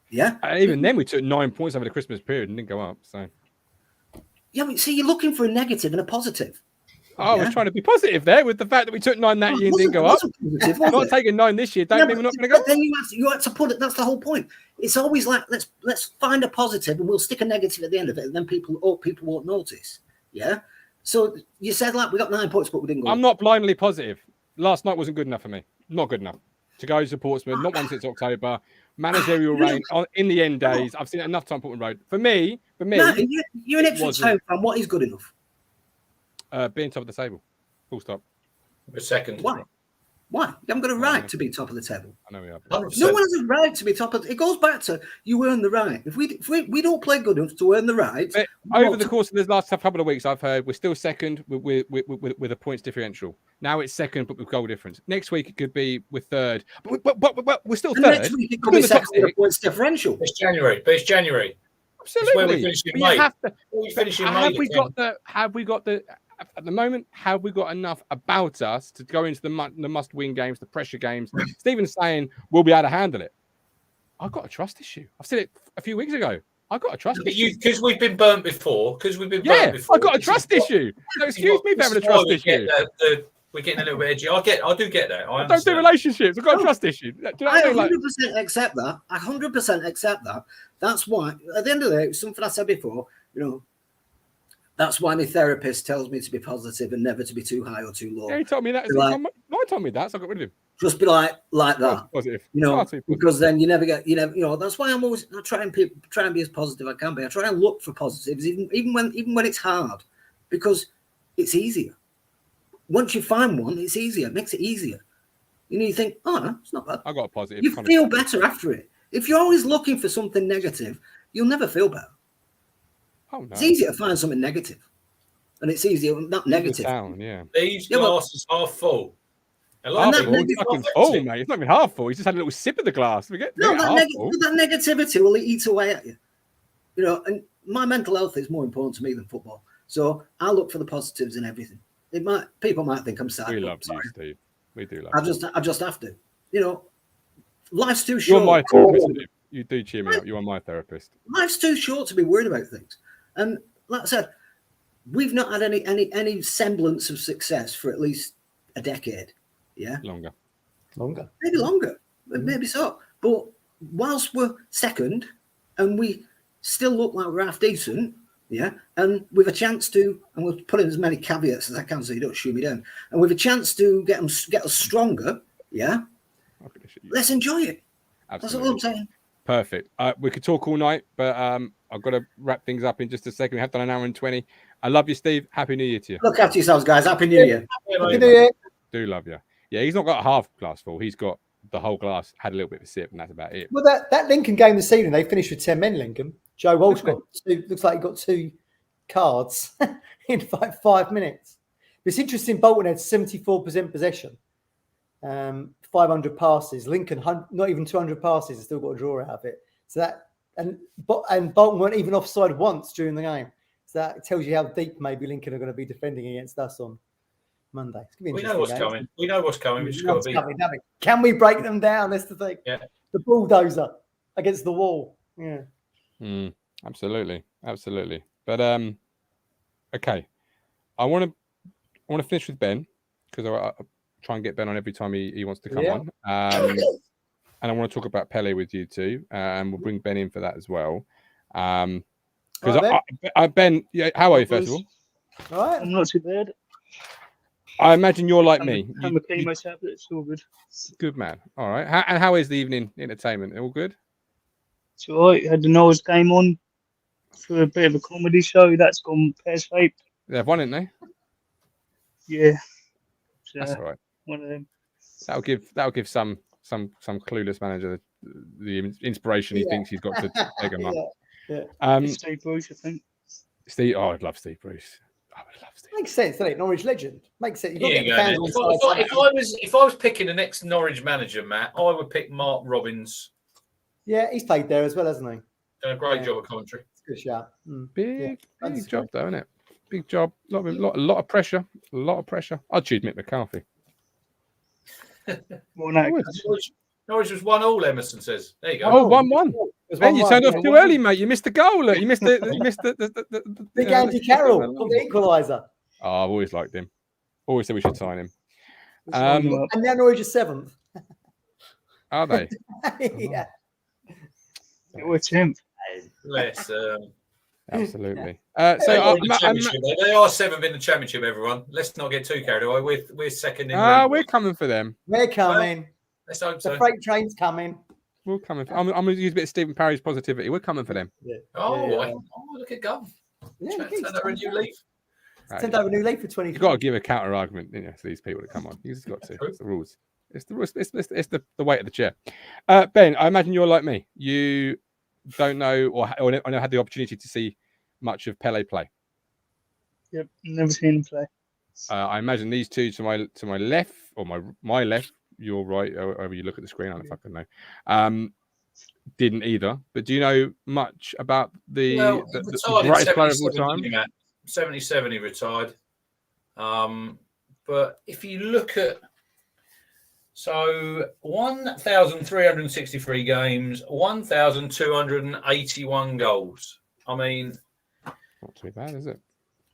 Yeah. Even then, we took 9 points over the Christmas period and didn't go up. So, yeah, but see, you're looking for a negative and a positive. I was trying to be positive there with the fact that we took 9 that year and didn't go up. Positive, not taking 9 this year. Don't mean we're not going to go. Then you have to put it. That's the whole point. It's always like let's find a positive and we'll stick a negative at the end of it, and then people won't notice. Yeah. So you said like we got 9 points, but we didn't go. I'm not blindly positive. Last night wasn't good enough for me. Not good enough to go to Portsmouth. Not one since October. Managerial reign in the end days. I've seen it enough time. Portman Road for me. No, you're an Ipswich Town fan. What is good enough? Being top of the table. Full stop. We're second. Why? You haven't got a right to be top of the table. I know we have. 100%. No one has a right to be top of. It goes back to you earn the right. If we don't play good enough to earn the right. Over the course of this last couple of weeks, I've heard we're still second with a points differential. Now it's second, but with goal difference. Next week it could be with third, but we're still third. Next week it could be second with a points differential. It's January. Absolutely. It's where we finish in May. Have we got the? At the moment, have we got enough about us to go into the must-win games, the pressure games? Stephen's saying we'll be able to handle it. I've got a trust issue. I've said it a few weeks ago. I've got a trust issue. Because we've been burnt before. I've got a trust issue. So excuse me for having a trust issue. We're getting a little bit edgy. I do get that. I don't do relationships. I've got a trust issue. Do you know I 100% accept that. I 100% accept that. That's why, at the end of the day, it's something I said before, you know, that's why my therapist tells me to be positive and never to be too high or too low. Yeah, he told me that. No, told me that, so I got rid of him. Just be like that. Positive. You know, because then you never, that's why I'm always try and be as positive as I can be. I try and look for positives, even when it's hard, because it's easier. Once you find one, it's easier. It makes it easier. You know, you think, oh, no, it's not bad. I got a positive. You feel better after it. If you're always looking for something negative, you'll never feel better. Oh, no. It's easier to find something negative, and it's easier not negative. These glasses are full. It's fucking full, mate. It's not even half full. He's just had a little sip of the glass. That negativity will eat away at you. You know, and my mental health is more important to me than football. So I look for the positives in everything. People might think I'm sad. We but love you, sorry. Steve. We do love I you. just have to. You know, life's too You're short. my therapist, Steve. You do cheer me up. You are my therapist. Life's too short to be worried about things. And like I said, we've not had any semblance of success for at least a decade. Yeah. Longer. Maybe longer. Maybe so. But whilst we're second and we still look like we're half decent, yeah, and with a chance to, and we'll put in as many caveats as I can so you don't shoot me down, and with a chance to get us stronger, yeah, let's enjoy it. That's all I'm saying. Perfect. We could talk all night, but I've got to wrap things up in just a second. We have done an hour and 20. I love you, Steve. Happy New Year to you. Look after yourselves, guys. Happy New Year. Happy New Year. Do love you. Yeah, he's not got a half glass full. He's got the whole glass, had a little bit of a sip, and that's about it. Well, that Lincoln game this evening, they finished with 10 men, Lincoln. Joe Walsh looks like he got 2 cards in 5 minutes. It's interesting, Bolton had 74% possession, 500 passes. Lincoln, not even 200 passes, and still got a draw out of it. So that, and Bolton weren't even offside once during the game. So that tells you how deep maybe Lincoln are going to be defending against us on Monday. We know what's coming. We know what's coming. We just got to be. Can we break them down? That's the thing. Yeah. The bulldozer against the wall. Yeah. Absolutely. But okay. I want to finish with Ben because I try and get Ben on every time he wants to come on. And I want to talk about Pele with you too, and we'll bring Ben in for that as well. Because Ben, how are you first of all? All right. I'm not too bad. I imagine you're like me. I'm a chemo tablet. It's all good. Good man. All right. And how is the evening entertainment? All good? It's all right. Had the Noah's game on for a bit of a comedy show. That's gone pear-shaped. They've won, haven't they? Yeah. That's all right. One of them. That'll give some clueless manager the inspiration he thinks he's got to take him up. Yeah. Steve Bruce, I think. Steve, I'd love Steve Bruce. I would love Steve. Makes sense, doesn't it? Norwich legend. Makes sense. You've got to get the fans on side. If I was picking the next Norwich manager, Matt, I would pick Mark Robbins. Yeah, he's played there as well, hasn't he? Done a great job at commentary. It's a good shout. Big job, though, isn't it? Big job. A lot of pressure. A lot of pressure. I'd choose Mick McCarthy. Well, no, Norwich was 1-1, Emerson says. There you go. Oh, 1-1. Ben, you turned off too early, mate. You missed the goal. Look. You missed the Big Andy Carroll on the equaliser. Oh, I've always liked him. Always said we should sign him. And now Norwich is 7th. Are they? Yeah. we're 10th. Bless. Absolutely. They are 7th in the championship, everyone. Let's not get too carried away. We're second in. We're coming for them. We're coming. Let's hope so. The freight train's coming. We're coming. I'm going to use a bit of Stephen Parry's positivity. We're coming for them. Yeah. Look at Gov. Yeah, Turn over a new leaf. Send over a new leaf for 20. You've got to give a counter argument, to these people that come on. You've just got to. It's the rules. It's the rules. It's the weight of the chair. Ben, I imagine you're like me. You don't know or had the opportunity to see much of Pele play. Yep, never seen him play. I imagine these two to my left or my left. You're right. However you look at the screen, I don't fucking know. Didn't either. But do you know much about the greatest player of all time? 77 he retired. But if you look at 1,363 games, 1,281 goals. I mean, not too bad, is it?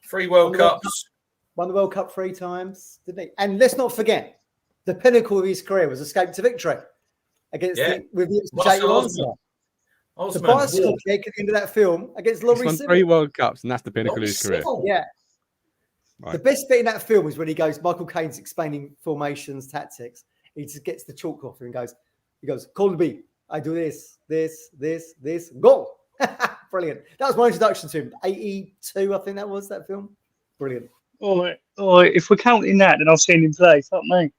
3 World Cups. Won the World Cup 3 times, didn't he? And let's not forget, the pinnacle of his career was escape to victory against with the Ipswich Town F.C. The bicycle kick at the end of that film against Laurie He's won 3 World Cups, and that's the pinnacle of his career. Yeah. Right. The best bit in that film is when he goes, Michael Caine's explaining formations, tactics. He just gets the chalk off and goes, Colby, I do this, go. Brilliant. That was my introduction to him. 82, I think that was that film. Brilliant. All right. If we're counting that, then I've seen him play. Fuck me.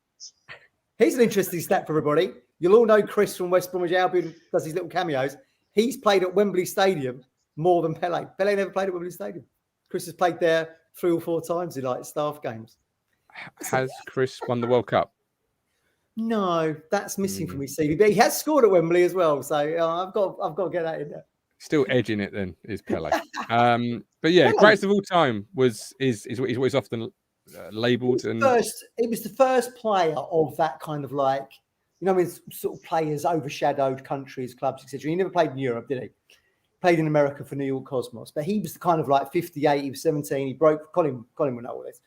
Here's an interesting stat for everybody. You'll all know Chris from West Bromwich Albion does his little cameos. He's played at Wembley Stadium more than Pele. Pele never played at Wembley Stadium. Chris has played there 3 or 4 times in staff games. Has Chris won the World Cup? No, that's missing from his CV. But he has scored at Wembley as well. So I've got to get that in there. Still edging it then is Pele. But yeah, greatest of all time is what he's often labelled. And It was the first player of that kind of like, with sort of players overshadowed countries, clubs, etc. He never played in Europe, did he? Played in America for New York Cosmos, but he was the kind of like 58. He was 17. He broke. Colin will know all this.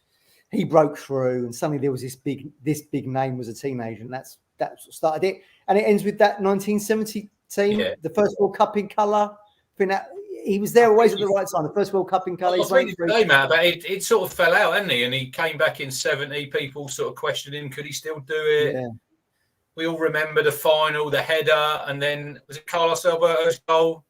He broke through, and suddenly there was this big name was a teenager, and that's what started it. And it ends with that 1970 team, the first World Cup in colour. He was there always at the right time. The first World Cup in colour. I was reading today, Matt, but it sort of fell out, hadn't he? And he came back in 70. People sort of questioning, could he still do it? Yeah. We all remember the final, the header, and then was it Carlos Alberto's goal?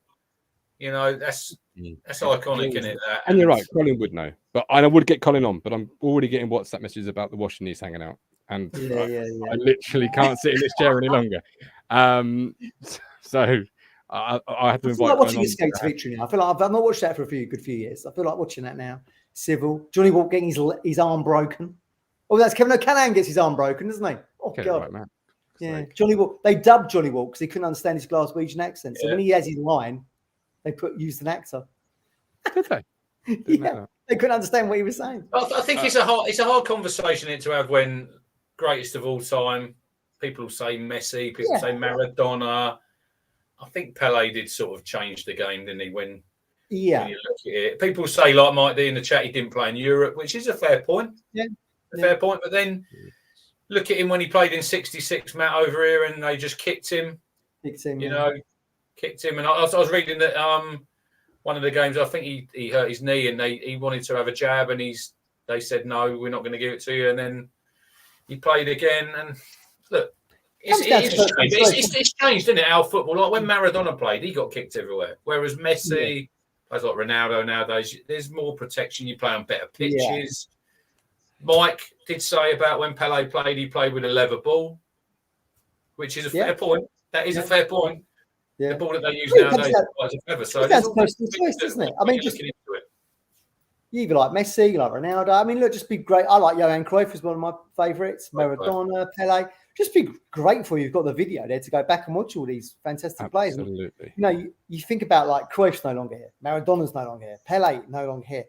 That's iconic, isn't it? That? And you're right, Colin would know. But I would get Colin on, but I'm already getting WhatsApp messages about the washing he's hanging out. And I literally can't sit in this chair any longer. So I have to invite. I'm watching Escape to Victory now. I feel like I've not watched that for a good few years. I feel like watching that now. Civil. Johnny Walk getting his arm broken. Oh, that's Kevin O'Callaghan gets his arm broken, doesn't he? Oh, God. Right, man. Yeah. Johnny Walk. They dubbed Johnny Walk because he couldn't understand his Glaswegian accent. So when he has his line, they used an actor. Did they? They couldn't understand what he was saying. I think it's a hard conversation to have when greatest of all time. People say Messi, people say Maradona. I think Pele did sort of change the game, didn't he? When you look at it, people say like Mike D in the chat, he didn't play in Europe, which is a fair point. Yeah, fair point. But then look at him when he played in '66, Matt, over here, and they just kicked him. Kicked him. And I was reading that one of the games, I think he hurt his knee, and he wanted to have a jab, and they said no, we're not going to give it to you, and then he played again, and look. It's changed, isn't it? Our football, like when Maradona played, he got kicked everywhere. Whereas Messi, plays like Ronaldo nowadays, there's more protection. You play on better pitches. Yeah. Mike did say about when Pele played, he played with a leather ball, which is a fair point. That is a fair point. Yeah. The ball that they use nowadays is a feather. So that's personal choice, isn't it? I mean, just you either like Messi, you like Ronaldo. I mean, look, just be great. I like Johan Cruyff as one of my favourites. Maradona, Pele. Just be grateful you've got the video there to go back and watch all these fantastic players. Absolutely. You think about like Cruyff's no longer here, Maradona's no longer here, Pele no longer here,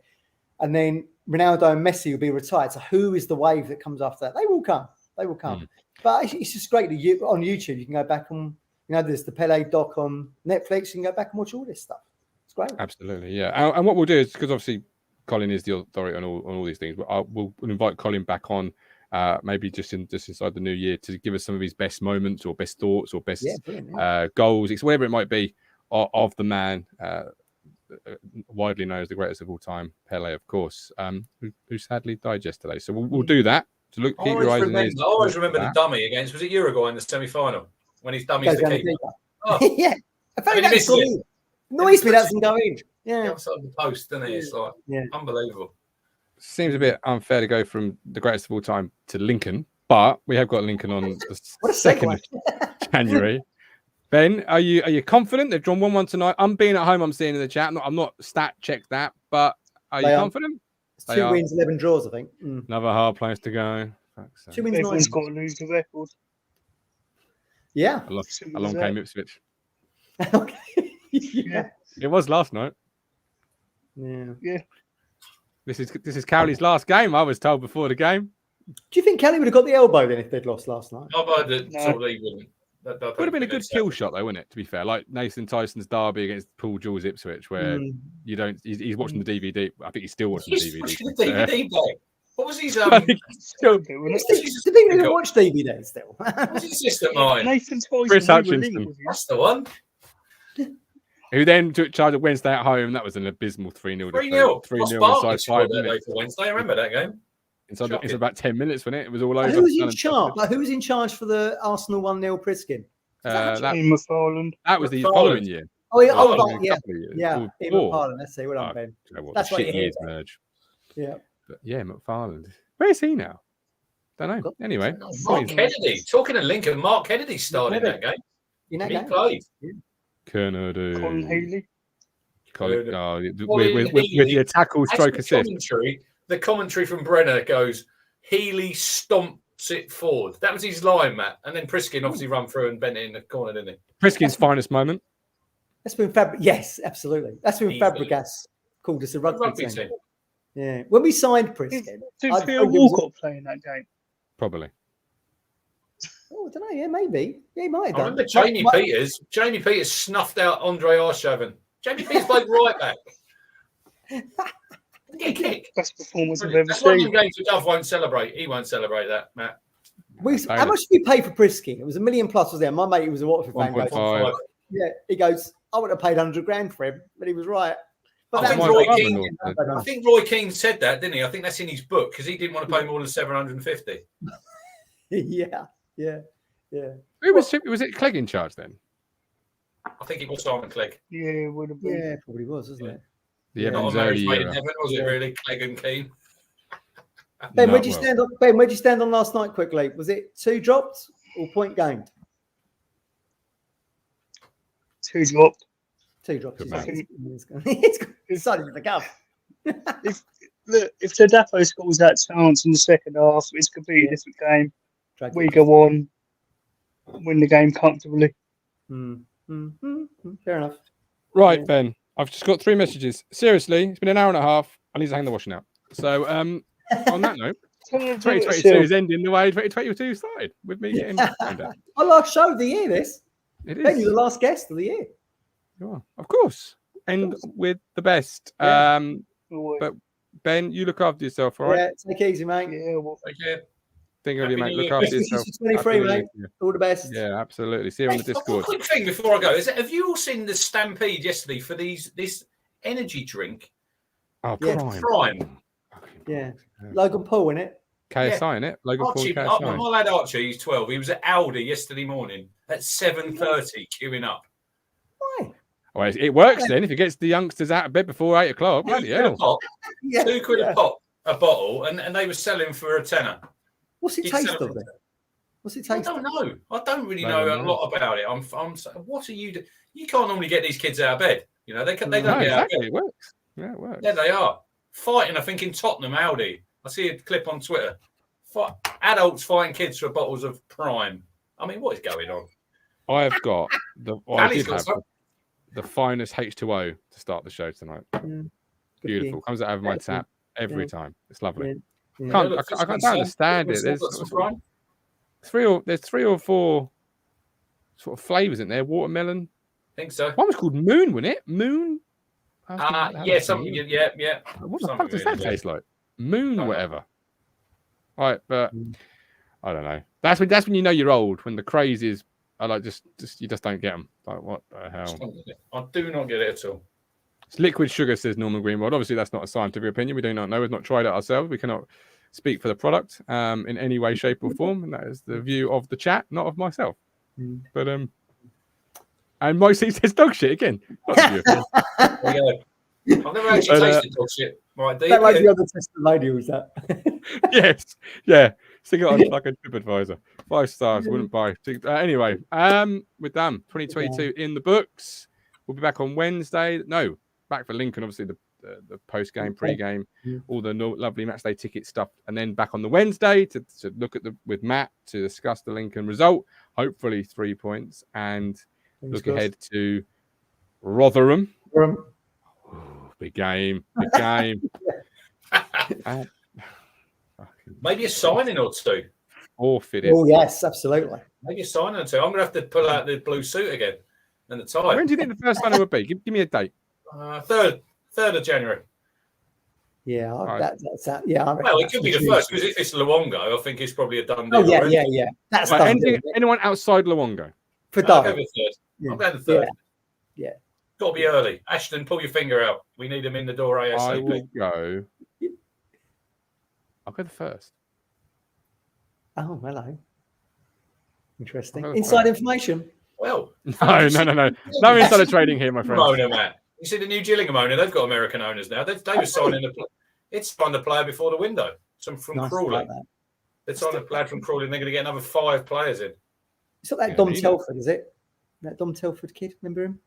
and then Ronaldo and Messi will be retired. So who is the wave that comes after that? They will come. But it's just great that on YouTube you can go back and there's the Pele doc on Netflix. You can go back and watch all this stuff. It's great. Absolutely, yeah. And what we'll do is, because obviously Colin is the authority on all these things, but we'll invite Colin back on. Maybe just inside the new year to give us some of his best moments or best thoughts or best goals, whatever it might be, of the man widely known as the greatest of all time, Pele, of course, who sadly died yesterday. So we'll do that. So keep your eyes on this. I always remember the dummy against, was it Uruguay in the semi-final when his dummy's the keeper? Oh. Yeah, I found that's it. Noise me doesn't go in. Yeah, outside the post, doesn't it? It's like unbelievable. Seems a bit unfair to go from the greatest of all time to Lincoln, but we have got Lincoln on the 2nd of January. Ben, are you confident? They've drawn 1-1 tonight. I'm being at home. I'm seeing in the chat. I'm not stat checked that, but are you confident? It's 2 wins, 11 draws, I think. Another hard place to go. 2 wins, 9. Everyone's got to lose the record. Yeah. Along came Ipswich. Okay. Yeah. It was last night. Yeah. This is Cowley's last game, I was told before the game. Do you think Cowley would have got the elbow then if they'd lost last night? Sort of he wouldn't. That would have been a good kill shot, though, wouldn't it? To be fair, like Nathan Tyson's derby against Paul Jules Ipswich, where you don't. He's watching the DVD. I think he's still watching the DVD. Watching the DVD back. What was his? Do people even watch DVD still? What's his system, mine? Nathan Tyson. Chris Hutchinson. That's the one. Who then took charge of Wednesday at home? That was an abysmal 3-0. 3-0. 3-0 inside 5 minutes. Wednesday. I remember that game. It's about 10 minutes, wasn't it? It was all over. Who was in charge? Who was in charge for the Arsenal 1-0 Priskin? McFarland. That was the following year. Yeah. Ian McFarland. Let's see. Well done, Ben. That's what shit years merge. Yeah. But yeah, McFarland. Where is he now? Don't know. Anyway, Mark Kennedy. Talking of Lincoln, Mark Kennedy started in that game. He played. Kennedy. Colin Healy. With your tackle stroke assist. The commentary from Brenner goes, Healy stomps it forward. That was his line, Matt. And then Priskin obviously run through and bent it in the corner, didn't he? Priskin's finest moment. That's when yes, absolutely. That's when Easily. Fabregas called us a rugby team. team. Yeah, when we signed Priskin, Did I Theo told him it was- Walcott play in that game? Probably. Oh, I don't know. Yeah, maybe. Yeah, he might have I done. remember Jamie Peters. Jamie Peters snuffed out Andre Arshavin. Jamie Peters played right back. Get a kick. Best performance I've Brilliant. ever That's one of seen. them games the Gov won't celebrate. He won't celebrate that, Matt. How much did we pay for Priskin? It was $1 million plus, was there? My mate, who was a Watford fan, goes, 1.5. yeah, he goes, I would have paid 100 grand for him, but he was right. But I that think was- I think Roy Keane said that, didn't he? I think that's in his book because he didn't want to pay more than 750. yeah. Who was it Clegg in charge then? I think it was Simon Clegg. Yeah, it would have been. Yeah, probably was, wasn't it? The Not a Evans marriage early made in era. heaven, was it really? Clegg and Keane. Ben, No, where'd you well. stand on? Ben, where'd you stand on last night? Quickly, was it 2 dropped or point gained? 2 dropped. 2 dropped. Good It's decided with the gov. If the Dapo scores that chance in the second half, it's a completely different game. We go on, win the game comfortably. Fair enough. Right, Yeah. Ben. I've just got 3 messages. Seriously, it's been an hour and a half. I need to hang the washing out. So, on that note, 2022 is ending the way 2022 started with me getting phoned out. Our last show of the year, this. It Ben, is. you're the last guest of the year. You are. Of course. End with the best. Yeah. But Ben, you look after yourself, all right? Yeah, take it easy, mate. Yeah, well, Take care. Think of Happy you, mate. New Look Year. after Best wishes yourself. for 23, Happy New mate. Year. All the best. Yeah, absolutely. See you on the Hey, Discord. Quick thing before I go. Have you all seen the stampede yesterday for this energy drink? Oh, Yeah. Prime. Yeah. Logan Paul in it. KSI in it. Logan Paul Archie, KSI. my lad Archie, he's 12. He was at Aldi yesterday morning at 7:30 queuing up. Why? Well, it works then if it gets the youngsters out of bed before 8 o'clock. Bloody £2 a hell. pop, Yeah. £2 yeah. a pop, a bottle, and they were selling for a tenner. What's it You'd taste sell of then? What's it I taste don't of? know. I don't really They know don't a know. lot about it. What are you? You can't normally get these kids out of bed. You know they don't No, get out of exactly. bed. It works. Yeah, it works. Yeah, they are fighting. I think in Tottenham, Aldi. I see a clip on Twitter. Adults fighting kids for bottles of Prime. I mean, what is going on? I have got the. Well, I Ali's did got have some. the finest H2O to start the show tonight. Beautiful. Comes out of my tap every time. It's lovely. Yeah. Can't, Yeah, look, I can't understand it. There's some Prime. There's 3 or 4 sort of flavors in there. Watermelon. I think so. One was called Moon, wasn't it? Moon. I was thinking, that Yeah, was something. weird. Yeah. What the Something fuck does that really taste like? Moon, Don't know. whatever. Right, but I don't know. That's when you know you're old. When the crazes are like just you just don't get them. Like what the hell? I do not get it at all. It's liquid sugar, says Norman Greenwald. Obviously, that's not a scientific opinion. We do not know. We've not tried it ourselves. We cannot speak for the product in any way, shape, or form. And that is the view of the chat, not of myself. But and Moisey says dog shit again. Not the view of him. There you go. I've never actually But, tasted dog shit. Right, That was the other testimonial, was that? Yes, yeah. Stick it on like a TripAdvisor. 5 stars. Wouldn't buy. Anyway, we're done. 2022 in the books. We'll be back on Wednesday. No, back for Lincoln. Obviously the post game, pre game, all the lovely match day ticket stuff, and then back on the Wednesday to look at with Matt to discuss the Lincoln result. Hopefully 3 points and look ahead to Rotherham. Big game. Maybe a signing or two. Forfeited. Oh yes, absolutely. Maybe a signing or two. I'm going to have to pull out the blue suit again and the tie. When do you think the first signing would be? Give me a date. 3rd of January. Yeah, Right. that's that. Yeah, I reckon Well, it that's could be the the first because if it's Luongo, I think it's probably a done deal. Oh yeah, already. yeah. That's Right, done. deal. anyone outside Luongo? For I'll go Derby. with 3rd. Yeah. I'm going to 3rd. Yeah. Got to be early. Ashton, pull your finger out. We need him in the door I ASAP. will go. I'll go the first. Oh, hello. Interesting. Oh, Inside wow. information. Well, No. No insider trading here, my friend. owner, Matt. You see the new Gillingham owner? They've got American owners now. They were signing it's signed the player before the window. Some from Nice Crawley. like that. They signed a player from Crawley, and they're going to get another 5 players in. It's not that Yeah, Dom you know. Telford, is it? That Dom Telford kid, remember him?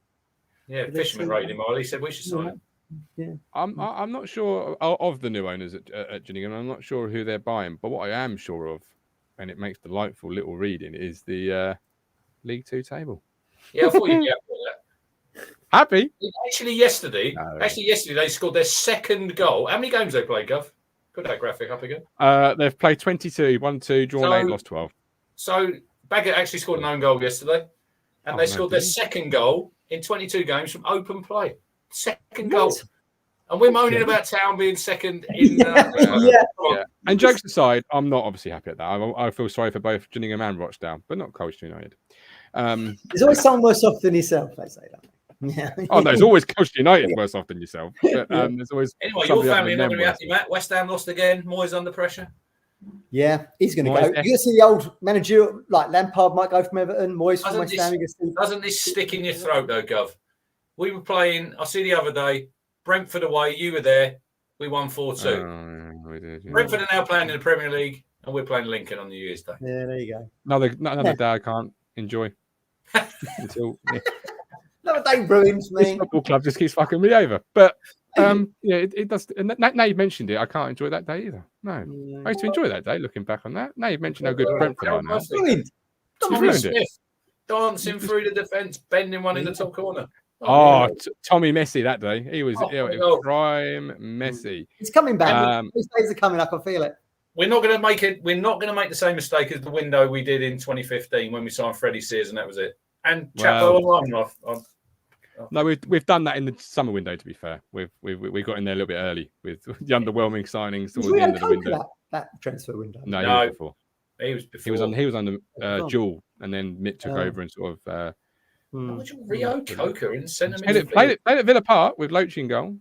Yeah, They Fisherman signed rated him. him highly. He said we should sign him. Yeah. I'm not sure of the new owners at Gillingham. I'm not sure who they're buying, but what I am sure of, and it makes delightful little reading, is the League Two table. Yeah, I thought you'd be happy with that. Happy? Actually, yesterday they scored their second goal. How many games they played, Gov? Put that graphic up again. They've played 22, 1-2, drawn 8, lost 12. So Baggett actually scored an own goal yesterday, and they scored their second goal in 22 games from open play. Second goal. And we're moaning about Town being second in. And jokes aside, I'm not obviously happy at that. I feel sorry for both Gillingham and Rochdale, but not Colchester United. There's always someone worse off than yourself, they say that. Yeah. Oh, there's always Colchester United worse off than yourself. But, there's always anyway, your family are not going to be happy, Matt. West Ham lost again. Moyes under pressure. Yeah, he's going to go. You see the old manager, like Lampard might go from Everton, Moyes from West Ham. Doesn't this stick in your throat, though, Gov? We were playing, I see the other day, Brentford away. You were there. We won 4-2. We did, Brentford are now playing in the Premier League, and we're playing Lincoln on New Year's Day. Yeah, there you go. Another day I can't enjoy. Until another day ruins me. This football club just keeps fucking me over. But it does. And now you've mentioned it, I can't enjoy that day either. No, I used to enjoy that day. Looking back on that, now you've mentioned how good Brentford are now. Dancing through the defence, bending one in the top corner. Tommy Messi that day. He was prime Messi. It's coming back. These days are coming. I can feel it. We're not going to make it. We're not going to make the same mistake as the window we did in 2015 when we signed Freddie Sears, and that was it. And Chapo alone. No, we've done that in the summer window. To be fair, we got in there a little bit early with the underwhelming signings towards the end of the window. That transfer window. No, he was before. He was before. He was on the Jewel, and then Mitt took over and sort of. Rio Coker in centre mid. Played at Villa Park with Loach in goal.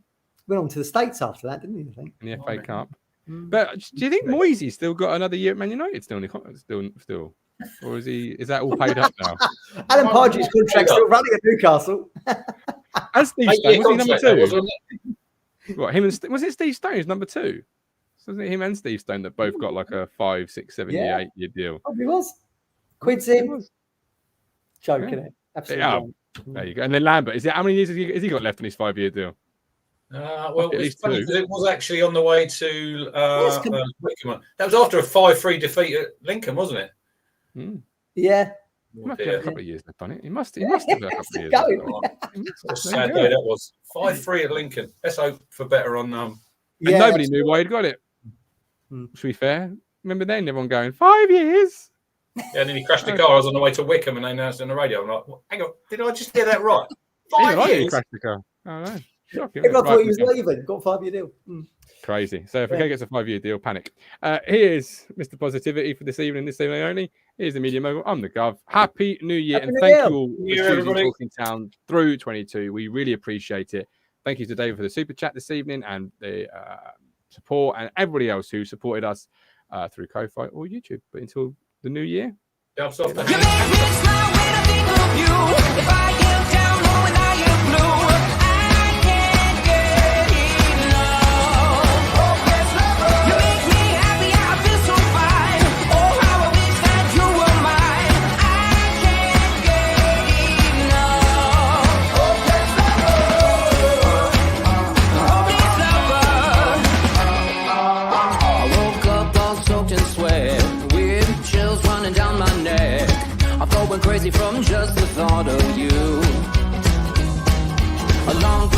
Went on to the States after that, didn't he? I think in the FA Cup. But do you think Moisey's still got another year at Man United? Still, or is that all paid up now? Alan Partridge's contract still running at Newcastle. And Steve Stone was he number 2? What him and was it Steve Stone who's number 2? So wasn't it him and Steve Stone that both got like a 5, 6, 7 year, 8 year deal? Probably was. Quid's in. Joking it. Absolutely. There you go. And then Lambert, how many years has he got left on his 5-year deal? Well, it was actually on the way to Wickham. That was after a 5-3 defeat at Lincoln, wasn't it? Yeah. He must have a couple of years left on it. He must have a couple of years. Sad day that was. 5-3 at Lincoln. Let's hope for better on and nobody knew why he'd got it. To be fair, remember then everyone going 5 years. Yeah, and then he crashed the car. I was on the way to Wickham, and they announced on the radio. I'm like, hang on, did I just hear that right? 5 years. He crashed the car. Oh, no. Everyone thought he was leaving. Got a 5-year deal. Crazy. So if a guy gets a 5-year deal, panic. Here's Mr. Positivity for this evening only. Here's the Media Mogul. I'm the Gov. Happy New Year. Thank you all for choosing Talking Town through 22. We really appreciate it. Thank you to David for the super chat this evening and the support and everybody else who supported us through Ko-Fi or YouTube. But until the new year. Yeah, I'm soft. Crazy from just the thought of you. A long